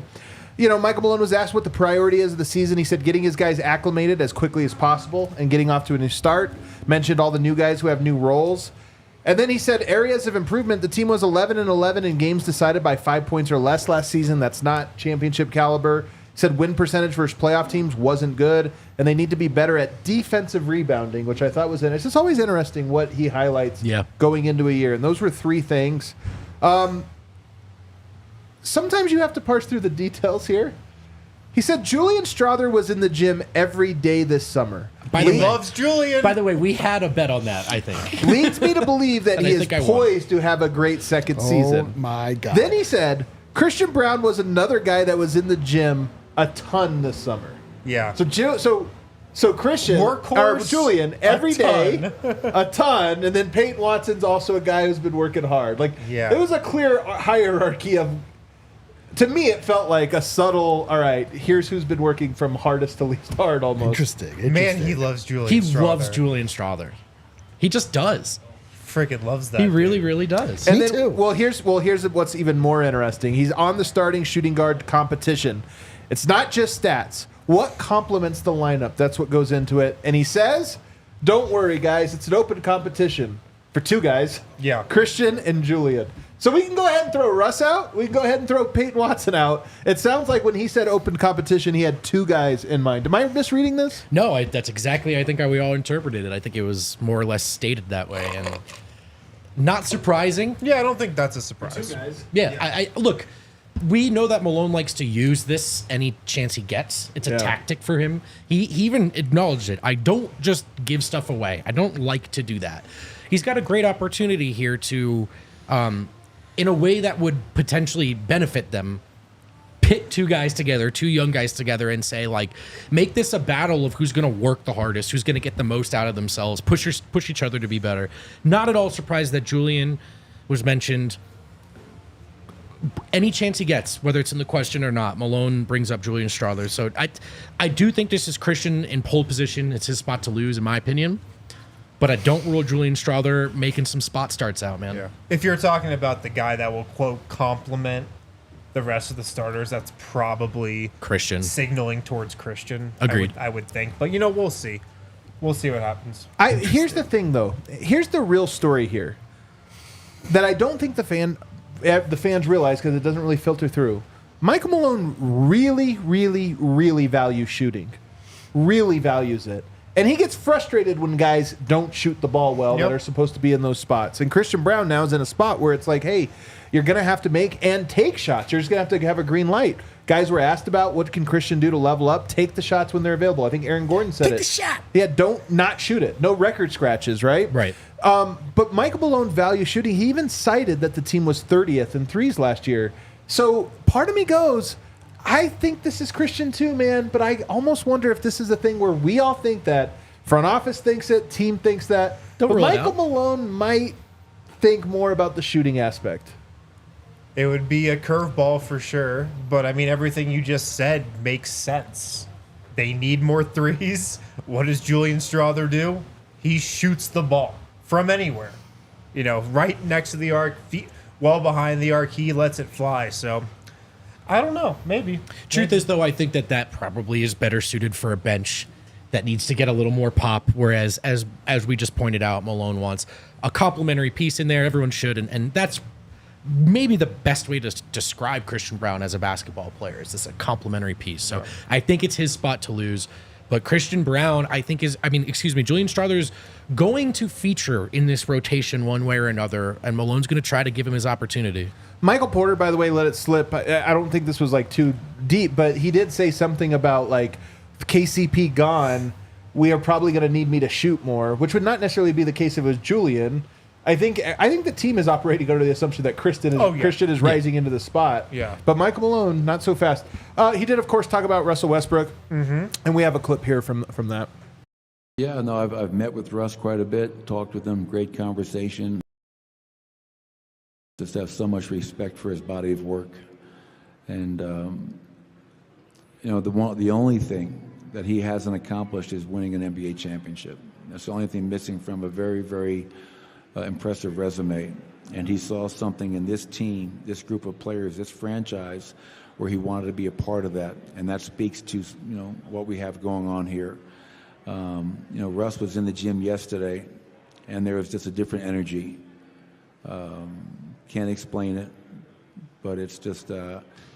You know, Michael Malone was asked what the priority is of the season. He said getting his guys acclimated as quickly as possible and getting off to a new start. Mentioned all the new guys who have new roles. And then he said areas of improvement. The team was 11-11 in games decided by 5 points or less last season. That's not championship caliber. He said win percentage versus playoff teams wasn't good, and they need to be better at defensive rebounding, which I thought was interesting. It's just always interesting what he highlights going into a year. And those were 3 things. Sometimes you have to parse through the details here. He said Julian Strawther was in the gym every day this summer. He loves Julian. By the way, we had a bet on that, I think. Leads me to believe that And he I is think I won. poised to have a great second season. Oh my God. Then he said Christian Brown was another guy that was in the gym a ton this summer. Yeah. So Christian Workhorse, or Julian every a day, ton. a ton, and then Peyton Watson's also a guy who's been working hard. Like Yeah. it was a clear hierarchy of. To me, it felt like a subtle. All right, here's who's been working from hardest to least hard, almost. Interesting. Man, he loves Julian He Strawther. loves Julian Strawther. He just does. Freaking loves that. He really, dude. really does. And Me then, too. Well, here's what's even more interesting. He's on the starting shooting guard competition. It's not just stats. What complements the lineup? That's what goes into it. And he says, "Don't worry, guys. It's an open competition for 2 guys. Yeah. Christian and Julian. So we can go ahead and throw Russ out. We can go ahead and throw Peyton Watson out. It sounds like when he said open competition, he had 2 guys in mind. Am I misreading this? No, that's exactly, I think, how we all interpreted it. I think it was more or less stated that way. And not surprising. Yeah, I don't think that's a surprise. Yeah, I look, we know that Malone likes to use this any chance he gets. It's a tactic for him. He even acknowledged it. I don't just give stuff away. I don't like to do that. He's got a great opportunity here to, in a way that would potentially benefit them, pit 2 guys together, 2 young guys together, and say, like, make this a battle of who's going to work the hardest, who's going to get the most out of themselves, push each other to be better. Not at all surprised that Julian was mentioned. Any chance he gets, whether it's in the question or not, Malone brings up Julian Strawther. So I do think this is Christian in pole position. It's his spot to lose, in my opinion. But I don't rule Julian Strawther making some spot starts out, man. Yeah. If you're talking about the guy that will, quote, compliment the rest of the starters, that's probably Christian signaling towards Christian. Agreed. I would think. But, we'll see. We'll see what happens. Here's the thing, though. Here's the real story here that I don't think the fans realize because it doesn't really filter through. Michael Malone really, really, really values shooting. Really values it. And he gets frustrated when guys don't shoot the ball well that are supposed to be in those spots. And Christian Braun now is in a spot where it's like, hey, you're going to have to make and take shots. You're just going to have a green light. Guys were asked about what can Christian do to level up. Take the shots when they're available. I think Aaron Gordon said Take the shot. Yeah, don't not shoot it. No record scratches, right? Right. But Michael Malone values shooting. He even cited that the team was 30th in threes last year. So part of me goes, I think this is Christian too, man. But I almost wonder if this is a thing where we all think that. Front office thinks it. Team thinks that. But Michael Malone might think more about the shooting aspect. It would be a curveball for sure. But, everything you just said makes sense. They need more threes. What does Julian Strawther do? He shoots the ball from anywhere. Right next to the arc, well behind the arc, he lets it fly. So, I don't know. Maybe. Truth is, though, I think that probably is better suited for a bench that needs to get a little more pop, whereas, as we just pointed out, Malone wants a complementary piece in there. Everyone should, and that's maybe the best way to describe Christian Braun as a basketball player. Is this a complementary piece? So I think it's his spot to lose. But Christian Braun, Julian Strawther's going to feature in this rotation one way or another, and Malone's going to try to give him his opportunity. Michael Porter, by the way, let it slip. I don't think this was too deep, but he did say something about KCP gone, we are probably going to need me to shoot more, which would not necessarily be the case if it was Julian. I think the team is operating under the assumption that Christian is rising into the spot. Yeah. But Michael Malone, not so fast. He did, of course, talk about Russell Westbrook, and we have a clip here from that. Yeah, no, I've met with Russ quite a bit, talked with him, great conversation. Just have so much respect for his body of work, and the only thing that he hasn't accomplished is winning an NBA championship. That's the only thing missing from a very, very impressive resume. And he saw something in this team, this group of players, this franchise, where he wanted to be a part of that. And that speaks to what we have going on here. Russ was in the gym yesterday, and there was just a different energy. Can't explain it, but it's just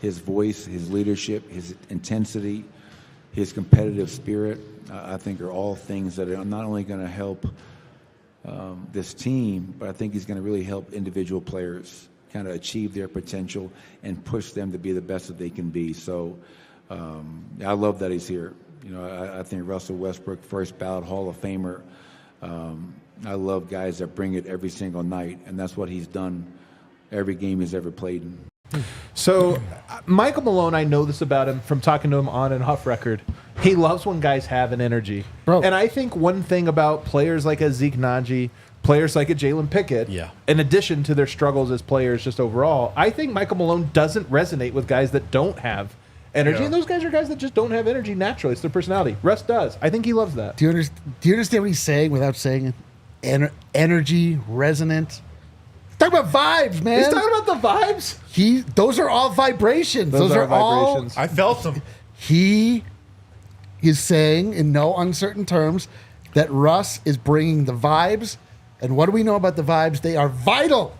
his voice, his leadership, his intensity, his competitive spirit, I think are all things that are not only going to help this team, but I think he's going to really help individual players kind of achieve their potential and push them to be the best that they can be. So I love that he's here. I think Russell Westbrook, first ballot Hall of Famer. I love guys that bring it every single night, and that's what he's done every game he's ever played in. So, Michael Malone, I know this about him from talking to him on and off record. He loves when guys have an energy. Bro. And I think one thing about players like a Zeke Naji, players like a Jalen Pickett, in addition to their struggles as players just overall, I think Michael Malone doesn't resonate with guys that don't have energy. Yeah. And those guys are guys that just don't have energy naturally. It's their personality. Russ does. I think he loves that. Do you understand what he's saying without saying it? Energy, resonant. Talking about vibes, man. He's talking about the vibes. Those are all vibrations. Those are vibrations. I felt them. He is saying, in no uncertain terms, that Russ is bringing the vibes. And what do we know about the vibes? They are vital.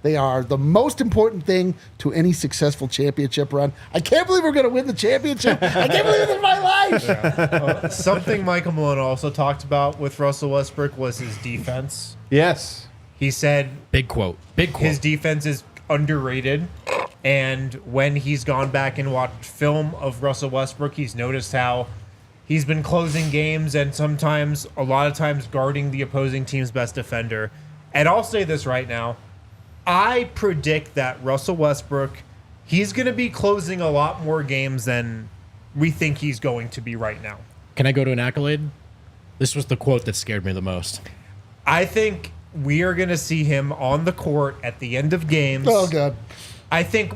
They are the most important thing to any successful championship run. I can't believe we're going to win the championship. I can't believe it's in my life. Yeah. Something Michael Malone also talked about with Russell Westbrook was his defense. Yes. He said, big quote. His defense is underrated. And when he's gone back and watched film of Russell Westbrook, he's noticed how he's been closing games and a lot of times guarding the opposing team's best defender. And I'll say this right now. I predict that Russell Westbrook, he's going to be closing a lot more games than we think he's going to be right now. Can I go to an accolade? This was the quote that scared me the most. I think we are going to see him on the court at the end of games. Oh, God. I think,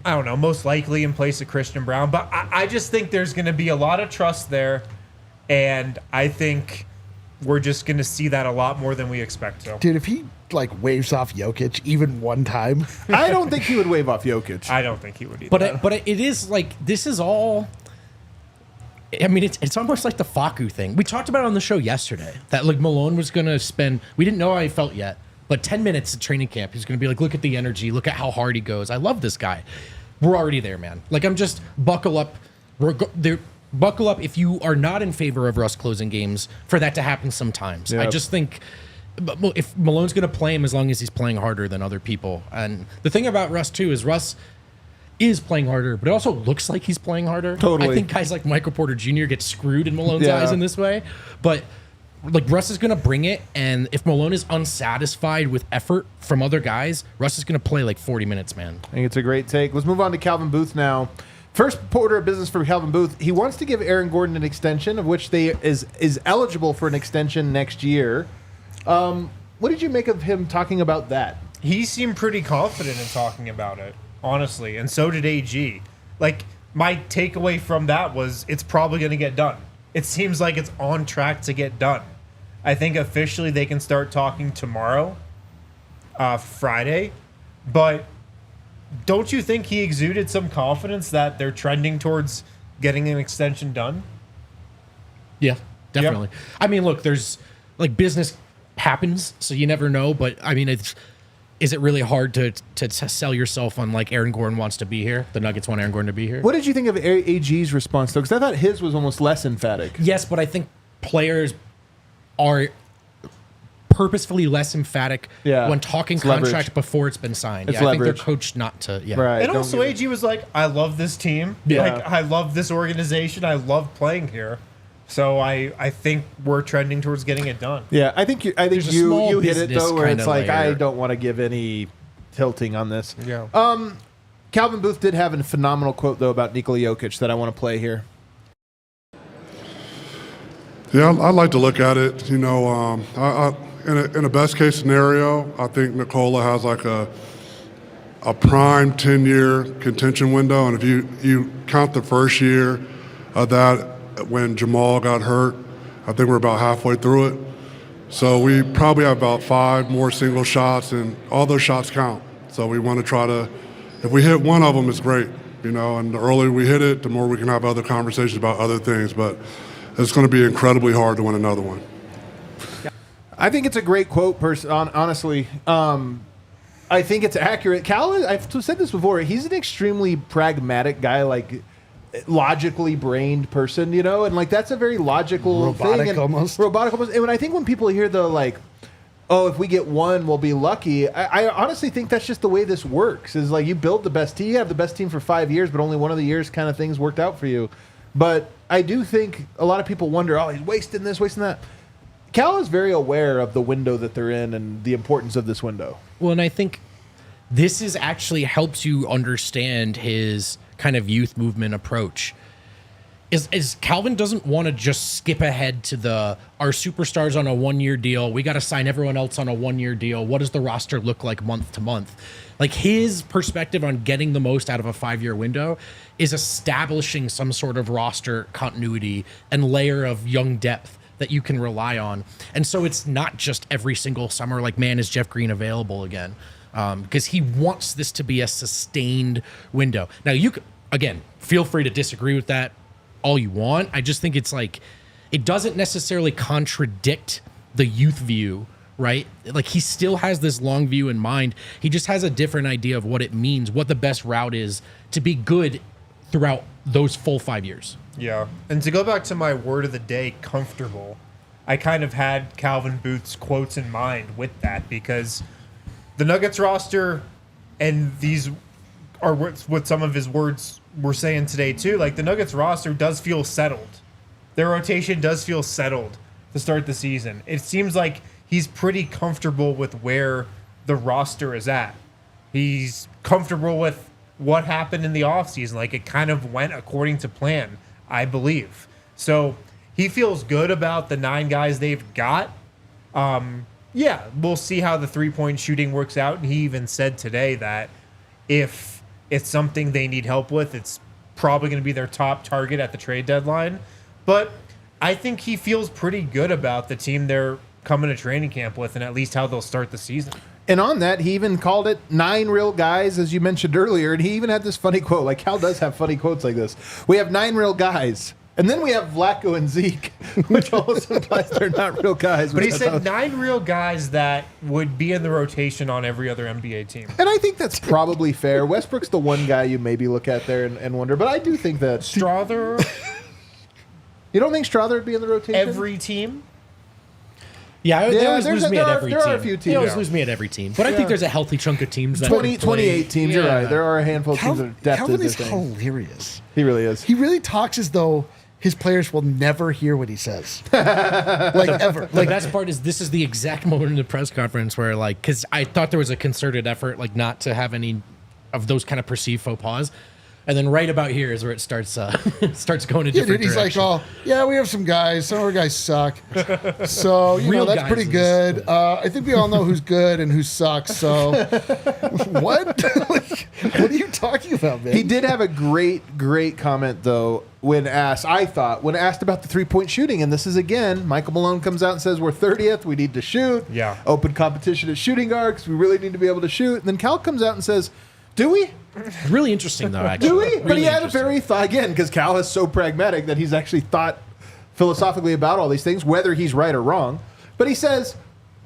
I don't know, most likely in place of Christian Braun. But I just think there's going to be a lot of trust there. And I think we're just going to see that a lot more than we expect to. Dude, if he waves off Jokic even one time, I don't think he would wave off Jokic. I don't think he would either. But it is this is all. I mean, it's almost like the Facu thing. We talked about it on the show yesterday that Malone was going to spend. We didn't know how he felt yet, but 10 minutes at training camp, he's going to be like, look at the energy, look at how hard he goes. I love this guy. We're already there, man. I'm just buckle up. Buckle up if you are not in favor of Russ closing games for that to happen sometimes. Yep. I just think if Malone's going to play him as long as he's playing harder than other people. And the thing about Russ too is Russ is playing harder, but it also looks like he's playing harder. Totally. I think guys like Michael Porter Jr. get screwed in Malone's eyes in this way. But Russ is going to bring it, and if Malone is unsatisfied with effort from other guys, Russ is going to play 40 minutes, man. I think it's a great take. Let's move on to Calvin Booth now. First order of business for Calvin Booth. He wants to give Aaron Gordon an extension, of which is eligible for an extension next year. What did you make of him talking about that? He seemed pretty confident in talking about it, honestly, and so did AG. My takeaway from that was it's probably going to get done. It seems like it's on track to get done. I think officially they can start talking tomorrow, Friday, but don't you think he exuded some confidence that they're trending towards getting an extension done? Yeah, definitely. Yep. I mean, look, there's business happens, so you never know, but I mean, is it really hard to sell yourself on Aaron Gordon wants to be here? The Nuggets want Aaron Gordon to be here. What did you think of AG's response, though? Because I thought his was almost less emphatic. Yes, but I think players are purposefully less emphatic when talking contract before it's been signed. I think they're coached not to. Yeah. Right. And also, AG was like, I love this team. Yeah. I love this organization. I love playing here. So I think we're trending towards getting it done. Yeah, I think you hit it though, where it's I don't want to give any tilting on this. Yeah. Calvin Booth did have a phenomenal quote though about Nikola Jokic that I want to play here. Yeah, I'd like to look at it. In a best case scenario, I think Nikola has a prime 10-year contention window, and if you count the first year of that. When Jamal got hurt, I think we're about halfway through it. So we probably have about 5 more single shots, and all those shots count. So we want to try to, if we hit one of them, it's great, and the earlier we hit it, the more we can have other conversations about other things. But it's going to be incredibly hard to win another one. I think it's a great quote, honestly. I think it's accurate. Cal, I've said this before, he's an extremely pragmatic guy, logically brained person, and that's a very logical robotic thing. Almost. Robotic almost. And when people hear if we get one, we'll be lucky. I honestly think that's just the way this works. Is you build the best team, you have the best team for 5 years, but only one of the years kind of things worked out for you. But I do think a lot of people wonder, he's wasting this, wasting that. Cal is very aware of the window that they're in and the importance of this window. Well, and I think this is actually helps you understand his kind of youth movement approach. Is Calvin doesn't want to just skip ahead to our superstars on a 1-year deal. We got to sign everyone else on a 1-year deal. What does the roster look like month to month? His perspective on getting the most out of a 5-year window is establishing some sort of roster continuity and layer of young depth that you can rely on. And so it's not just every single summer is Jeff Green available again? Because he wants this to be a sustained window. Now, you could, again, feel free to disagree with that all you want. I just think it's it doesn't necessarily contradict the youth view, right? He still has this long view in mind. He just has a different idea of what it means, what the best route is to be good throughout those full 5 years. Yeah. And to go back to my word of the day, comfortable, I kind of had Calvin Booth's quotes in mind with that because the Nuggets roster, and these are what some of his words were saying today too, the Nuggets roster does feel settled. Their rotation does feel settled to start the season. It seems like he's pretty comfortable with where the roster is at. He's comfortable with what happened in the offseason. It kind of went according to plan, I believe. So he feels good about the 9 guys they've got. Yeah, we'll see how the 3-point shooting works out. And he even said today that if it's something they need help with, it's probably going to be their top target at the trade deadline. But I think he feels pretty good about the team they're coming to training camp with and at least how they'll start the season. And on that, he even called it 9 real guys, as you mentioned earlier. And he even had this funny quote. Like, Cal does have funny quotes like this. We have 9 real guys. And then we have Vlatko and Zeke, which also implies they're not real guys. But he said 9 real guys that would be in the rotation on every other NBA team. And I think that's probably fair. Westbrook's the one guy you maybe look at there and wonder. But I do think that... Strawther... You don't think Strawther would be in the rotation? Every team? Yeah, they always lose me at every team. There are a few teams. They always lose me at every team. But I think there's a healthy chunk of teams that 28 teams, you're right. There are a handful of teams that are depth Calvin is thing. hilarious. He really is. He really talks as though his players will never hear what he says. Like, ever. The best part is this is the exact moment in the press conference where, like, because I thought there was a concerted effort, like, not to have any of those kind of perceived faux pas. And then right about here is where it starts starts going a different he's direction. like, oh, yeah, we have some guys. Some of our guys suck. So, Real that's guys pretty good. I think we all know who's good and who sucks. So, what? What are you talking about, man? He did have a great comment, though, when asked about the three-point shooting. And this is, again, Michael Malone comes out and says, we're 30th. We need to shoot. Yeah. Open competition at shooting guard because we really need to be able to shoot. And then Cal comes out and says, do we? Really interesting, though, actually. Do we? But Really he had a interesting. very thought, again, because Cal is so pragmatic that he's actually thought philosophically about all these things, whether he's right or wrong. But he says,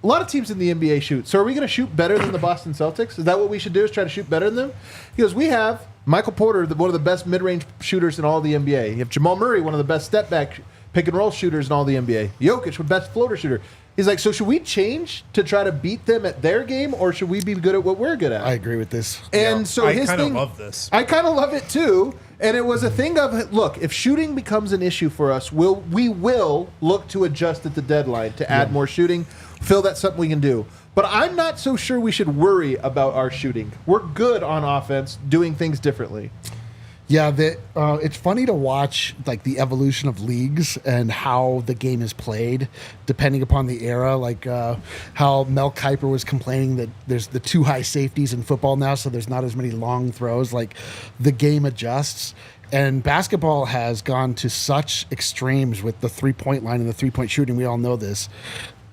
a lot of teams in the NBA shoot. So are we going to shoot better than the Boston Celtics? Is that what we should do, is try to shoot better than them? He goes, we have Michael Porter, one of the best mid-range shooters in all the NBA. You have Jamal Murray, one of the best step-back pick-and-roll shooters in all the NBA. Jokic, the best floater shooter. He's like, so should we change to try to beat them at their game, or should we be good at what we're good at? I agree with this. And so I kind of love this. I kind of love it too. And it was a thing of, look, if shooting becomes an issue for us, we will look to adjust at the deadline to add more shooting. Phil, that's something we can do. But I'm not so sure we should worry about our shooting. We're good on offense, doing things differently. Yeah, it's funny to watch like the evolution of leagues and how the game is played, depending upon the era. Like how Mel Kiper was complaining that there's the too high safeties in football now, so there's not as many long throws. Like the game adjusts, and basketball has gone to such extremes with the 3-point line and the 3-point shooting. We all know this.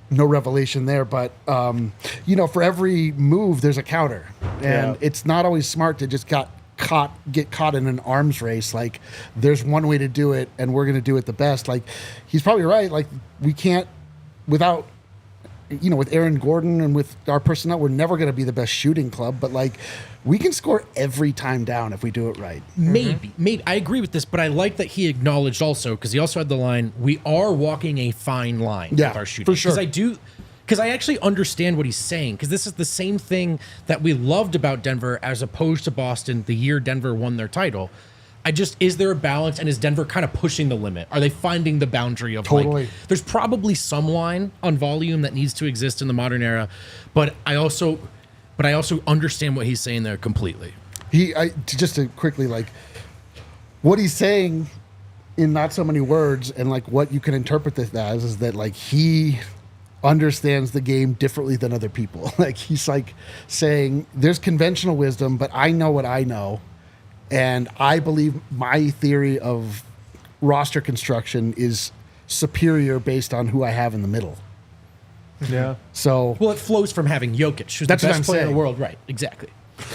No revelation there, but for every move there's a counter, and it's not always smart to just get caught in an arms race. Like there's one way to do it and we're going to do it the best. Like he's probably right. Like we can't without with Aaron Gordon and with our personnel, we're never going to be the best shooting club, but like we can score every time down if we do it right. Maybe I agree with this, but I like that he acknowledged also, because he also had the line, we are walking a fine line with our shooting. For sure. Because I actually understand what he's saying, because this is the same thing that we loved about Denver as opposed to Boston the year Denver won their title. Is there a balance, and is Denver kind of pushing the limit? Are they finding the boundary of Totally. there's probably some line on volume that needs to exist in the modern era, but I also understand what he's saying there completely. Just to quickly, like what he's saying in not so many words, and like what you can interpret this as is that like he understands the game differently than other people. Like he's like saying there's conventional wisdom, but I know what I know, and I believe my theory of roster construction is superior based on who I have in the middle. Yeah. So it flows from having Jokic, who's That's the what best I'm player in saying. the world, right? Exactly.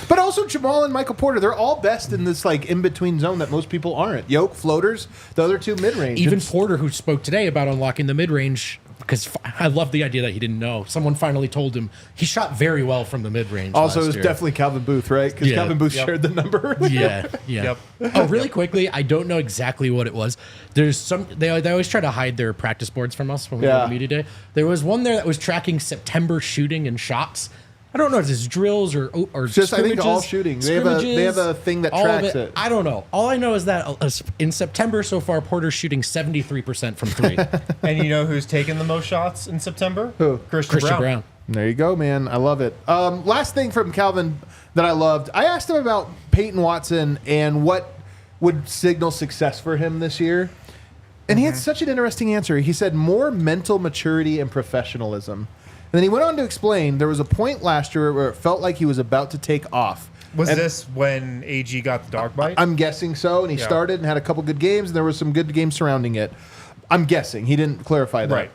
But also Jamal and Michael Porter, they're all best in this like in-between zone that most people aren't. Yoke, floaters, the other two mid-range. Even Porter, who spoke today about unlocking the mid-range, because I love the idea that he didn't know. Someone finally told him he shot very well from the mid-range. Also, it last was year. definitely Calvin Booth, right? Because Calvin Booth shared the number. Yeah. Yep. Oh, really quickly, I don't know exactly what it was. There's some, they always try to hide their practice boards from us when we go to media day. There was one there that was tracking September shooting and shots. I don't know if it's drills or Just I think all scrimmages, shooting. They have a thing that all of tracks it. I don't know. All I know is that in September so far, Porter's shooting 73% from three. And you know who's taken the most shots in September? Who? Christian Brown. There you go, man. I love it. Last thing from Calvin that I loved. I asked him about Peyton Watson and what would signal success for him this year. And he had such an interesting answer. He said more mental maturity and professionalism. And then he went on to explain there was a point last year where it felt like he was about to take off. Was this when AG got the dog bite? I'm guessing so. And he started and had a couple good games, and there was some good games surrounding it. I'm guessing. He didn't clarify that. Right.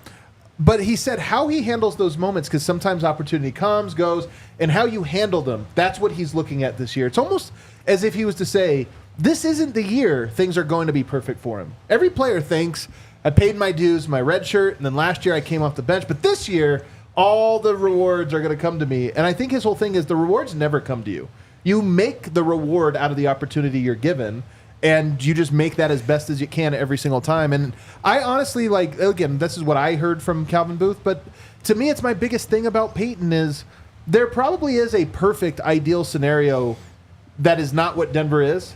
But he said how he handles those moments, because sometimes opportunity comes, goes, and how you handle them, that's what he's looking at this year. It's almost as if he was to say, this isn't the year things are going to be perfect for him. Every player thinks, I paid my dues, my red shirt, and then last year I came off the bench. But this year, all the rewards are going to come to me. And I think his whole thing is the rewards never come to you. You make the reward out of the opportunity you're given, and you just make that as best as you can every single time. And I honestly, like, again, this is what I heard from Calvin Booth, but to me, it's my biggest thing about Peyton is there probably is a perfect, ideal scenario that is not what Denver is.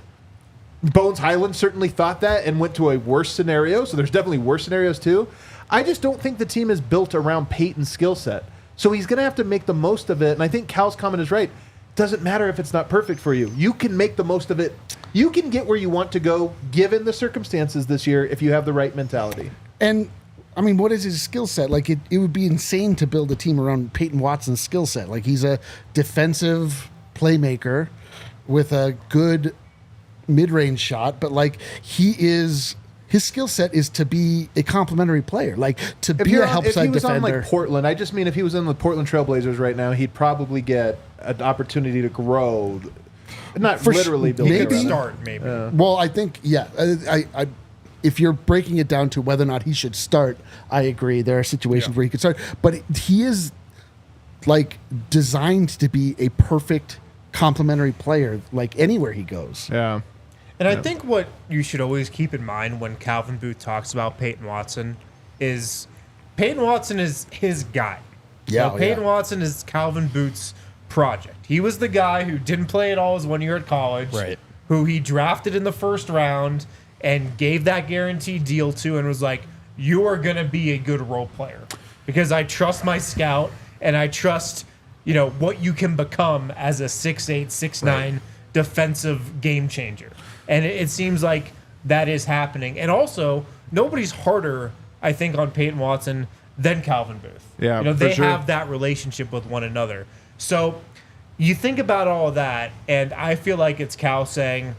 Bones Highland certainly thought that and went to a worse scenario, so there's definitely worse scenarios too. I just don't think the team is built around Peyton's skill set. So he's going to have to make the most of it, and I think Cal's comment is right. Doesn't matter if it's not perfect for you. You can make the most of it. You can get where you want to go given the circumstances this year if you have the right mentality. And, I mean, what is his skill set? Like, it would be insane to build a team around Peyton Watson's skill set. Like, he's a defensive playmaker with a good mid-range shot, but, like, his skill set is to be a complementary player, like to be a help side defender. If he was on like Portland, I just mean if he was in the Portland Trailblazers right now, he'd probably get an opportunity to grow. Not literally build. Maybe start, maybe. Well, I think I if you're breaking it down to whether or not he should start, I agree. There are situations where he could start, but he is like designed to be a perfect complementary player, like anywhere he goes. Yeah. And I think what you should always keep in mind when Calvin Booth talks about Peyton Watson is Peyton Watson is his guy. Yeah, Peyton Watson is Calvin Booth's project. He was the guy who didn't play at all his 1 year at college, right? Who he drafted in the first round and gave that guaranteed deal to and was like, you are going to be a good role player because I trust my scout and I trust, what you can become as a 6'8", 6'9", defensive game changer. And it seems like that is happening. And also, nobody's harder, I think, on Peyton Watson than Calvin Booth. Yeah, they have that relationship with one another. So you think about all of that, and I feel like it's Cal saying,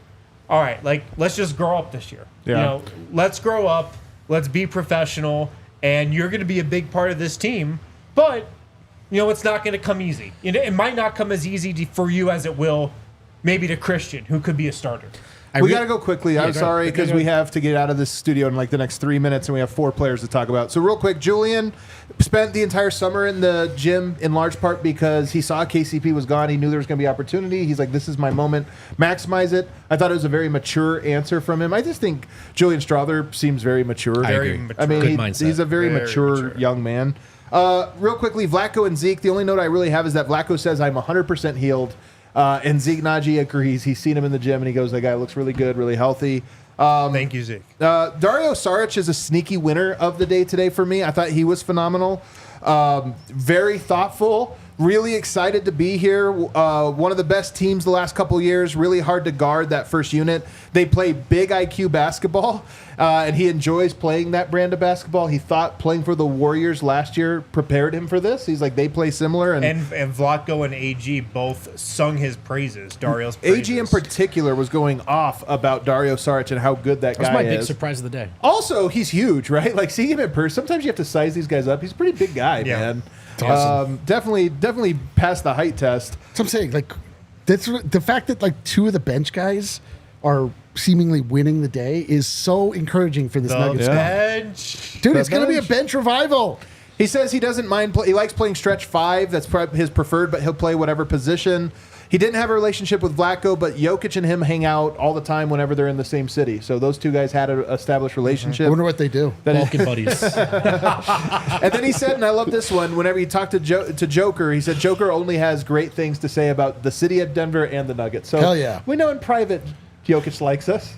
all right, like, let's just grow up this year. Yeah. Let's grow up. Let's be professional. And you're going to be a big part of this team. But, it's not going to come easy. It might not come as easy for you as it will maybe to Christian, who could be a starter. We got to go quickly. I'm sorry because we have to get out of this studio in like the next 3 minutes, and we have 4 players to talk about. So real quick, Julian spent the entire summer in the gym in large part because he saw KCP was gone. He knew there was going to be opportunity. He's like, this is my moment. Maximize it. I thought it was a very mature answer from him. I just think Julian Strother seems very mature. I agree. I mean, Good mindset. He's a very mature young man. Real quickly, Vlatko and Zeke, the only note I really have is that Vlatko says I'm 100% healed. And Zeke Naji agrees. He's seen him in the gym, and he goes, that guy looks really good, really healthy. Thank you, Zeke. Dario Saric is a sneaky winner of the day today for me. I thought he was phenomenal. Very thoughtful. Really excited to be here. One of the best teams the last couple years. Really hard to guard that first unit. They play big IQ basketball, and he enjoys playing that brand of basketball. He thought playing for the Warriors last year prepared him for this. He's like, they play similar. And Vlatko and AG both sung his praises, Dario's praises. AG in particular was going off about Dario Saric and how good that guy is. That's my big surprise of the day. Also, he's huge, right? Like, seeing him in person, sometimes you have to size these guys up. He's a pretty big guy, man. Awesome. Definitely passed the height test. So I'm saying, like, that's the fact that like 2 of the bench guys are seemingly winning the day is so encouraging for this Nuggets bench. Dude, it's going to be a bench revival. He says he doesn't mind. He likes playing stretch 5. That's probably his preferred, but he'll play whatever position. He didn't have a relationship with Vlatko, but Jokic and him hang out all the time whenever they're in the same city. So those 2 guys had an established relationship. I wonder what they do. Balkan buddies. And then he said, and I love this one, whenever he talked to Joker, he said Joker only has great things to say about the city of Denver and the Nuggets. So hell yeah. We know in private Jokic likes us.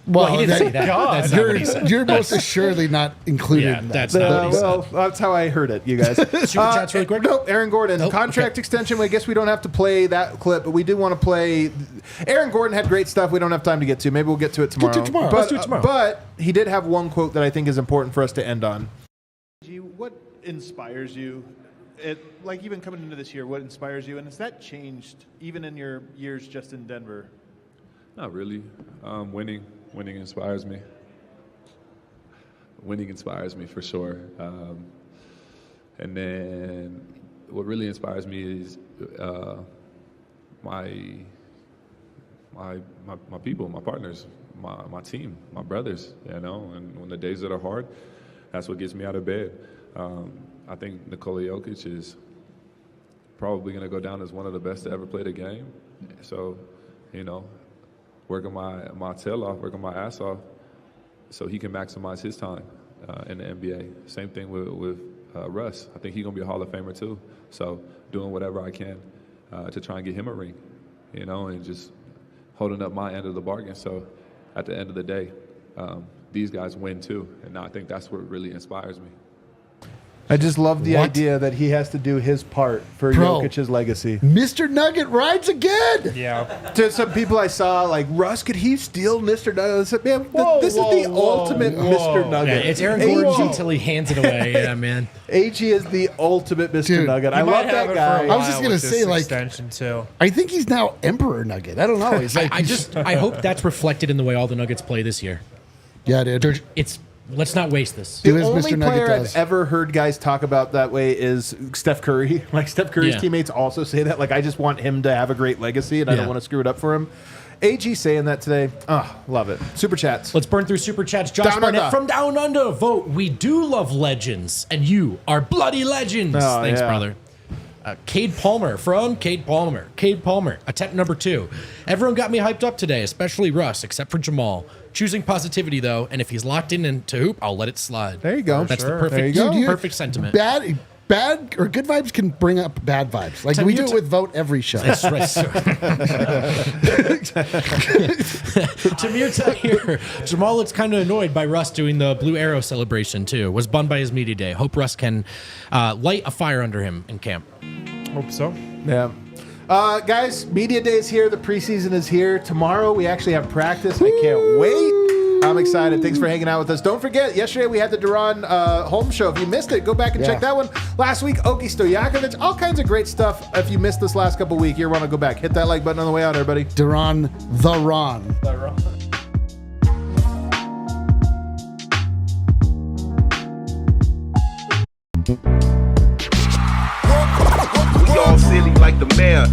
Well, he didn't say that. That's not what he said. You're most assuredly not included in that. That's not what he said. Well, that's how I heard it, you guys. Superchats really quick? Nope, Aaron Gordon. Contract extension. I guess we don't have to play that clip, but we do want to play. Aaron Gordon had great stuff we don't have time to get to. Maybe we'll get to it tomorrow. Let's do it tomorrow. But he did have one quote that I think is important for us to end on. What inspires you? Like even coming into this year, what inspires you? And has that changed even in your years just in Denver? Not really. Winning inspires me. winning inspires me for sure. And then what really inspires me is my people, my partners, my team, my brothers, you know. And when the days that are hard, that's what gets me out of bed. I think Nikola Jokic is probably going to go down as one of the best to ever play the game. So, you know, working my tail off, working my ass off, so he can maximize his time in the NBA. Same thing with Russ. I think he's going to be a Hall of Famer too. So doing whatever I can to try and get him a ring, you know, and just holding up my end of the bargain. So at the end of the day, these guys win too. And I think that's what really inspires me. I just love the idea that he has to do his part for Jokic's legacy. Mr. Nugget rides again. Yeah. To some people I saw, like, Russ, could he steal Mr. Nugget? I said, man, this is the ultimate Mr. Nugget. Yeah, it's Aaron Gordon until he hands it away. Yeah, man. AG is the ultimate Mr. Nugget. I love that guy. I was just going to say, like, extension too. I think he's now Emperor Nugget. I don't know. He's like, I hope that's reflected in the way all the Nuggets play this year. Yeah, dude. Let's not waste this. The only player I've ever heard guys talk about that way is Steph Curry. Like, Steph Curry's teammates also say that. Like, I just want him to have a great legacy, and I don't want to screw it up for him. AG saying that today. Oh, love it. Super chats. Let's burn through super chats. Josh Barnett from Down Under. Vote. We do love legends, and you are bloody legends. Oh, Thanks, yeah. brother. Cade Palmer from Cade Palmer. Cade Palmer, attempt number 2. Everyone got me hyped up today, especially Russ, except for Jamal. Choosing positivity, though, and if he's locked in into hoop, I'll let it slide. There you go. That's Sure. the perfect, perfect sentiment. Bad or good vibes can bring up bad vibes. Like we do it with Vogt every show. That's right. Tamir here. Jamal looks kind of annoyed by Russ doing the Blue Arrow celebration, too. Was bummed by his media day. Hope Russ can light a fire under him in camp. Hope so. Yeah. Guys, media day is here. The preseason is here. Tomorrow we actually have practice. I can't wait. I'm excited. Thanks for hanging out with us. Don't forget, yesterday we had the Duran Holmes show. If you missed it, go back and check that one. Last week, Oki Stojakovic. All kinds of great stuff. If you missed this last couple weeks, you want to go back. Hit that like button on the way out, everybody. Duran the Ron. We all silly like the mayor.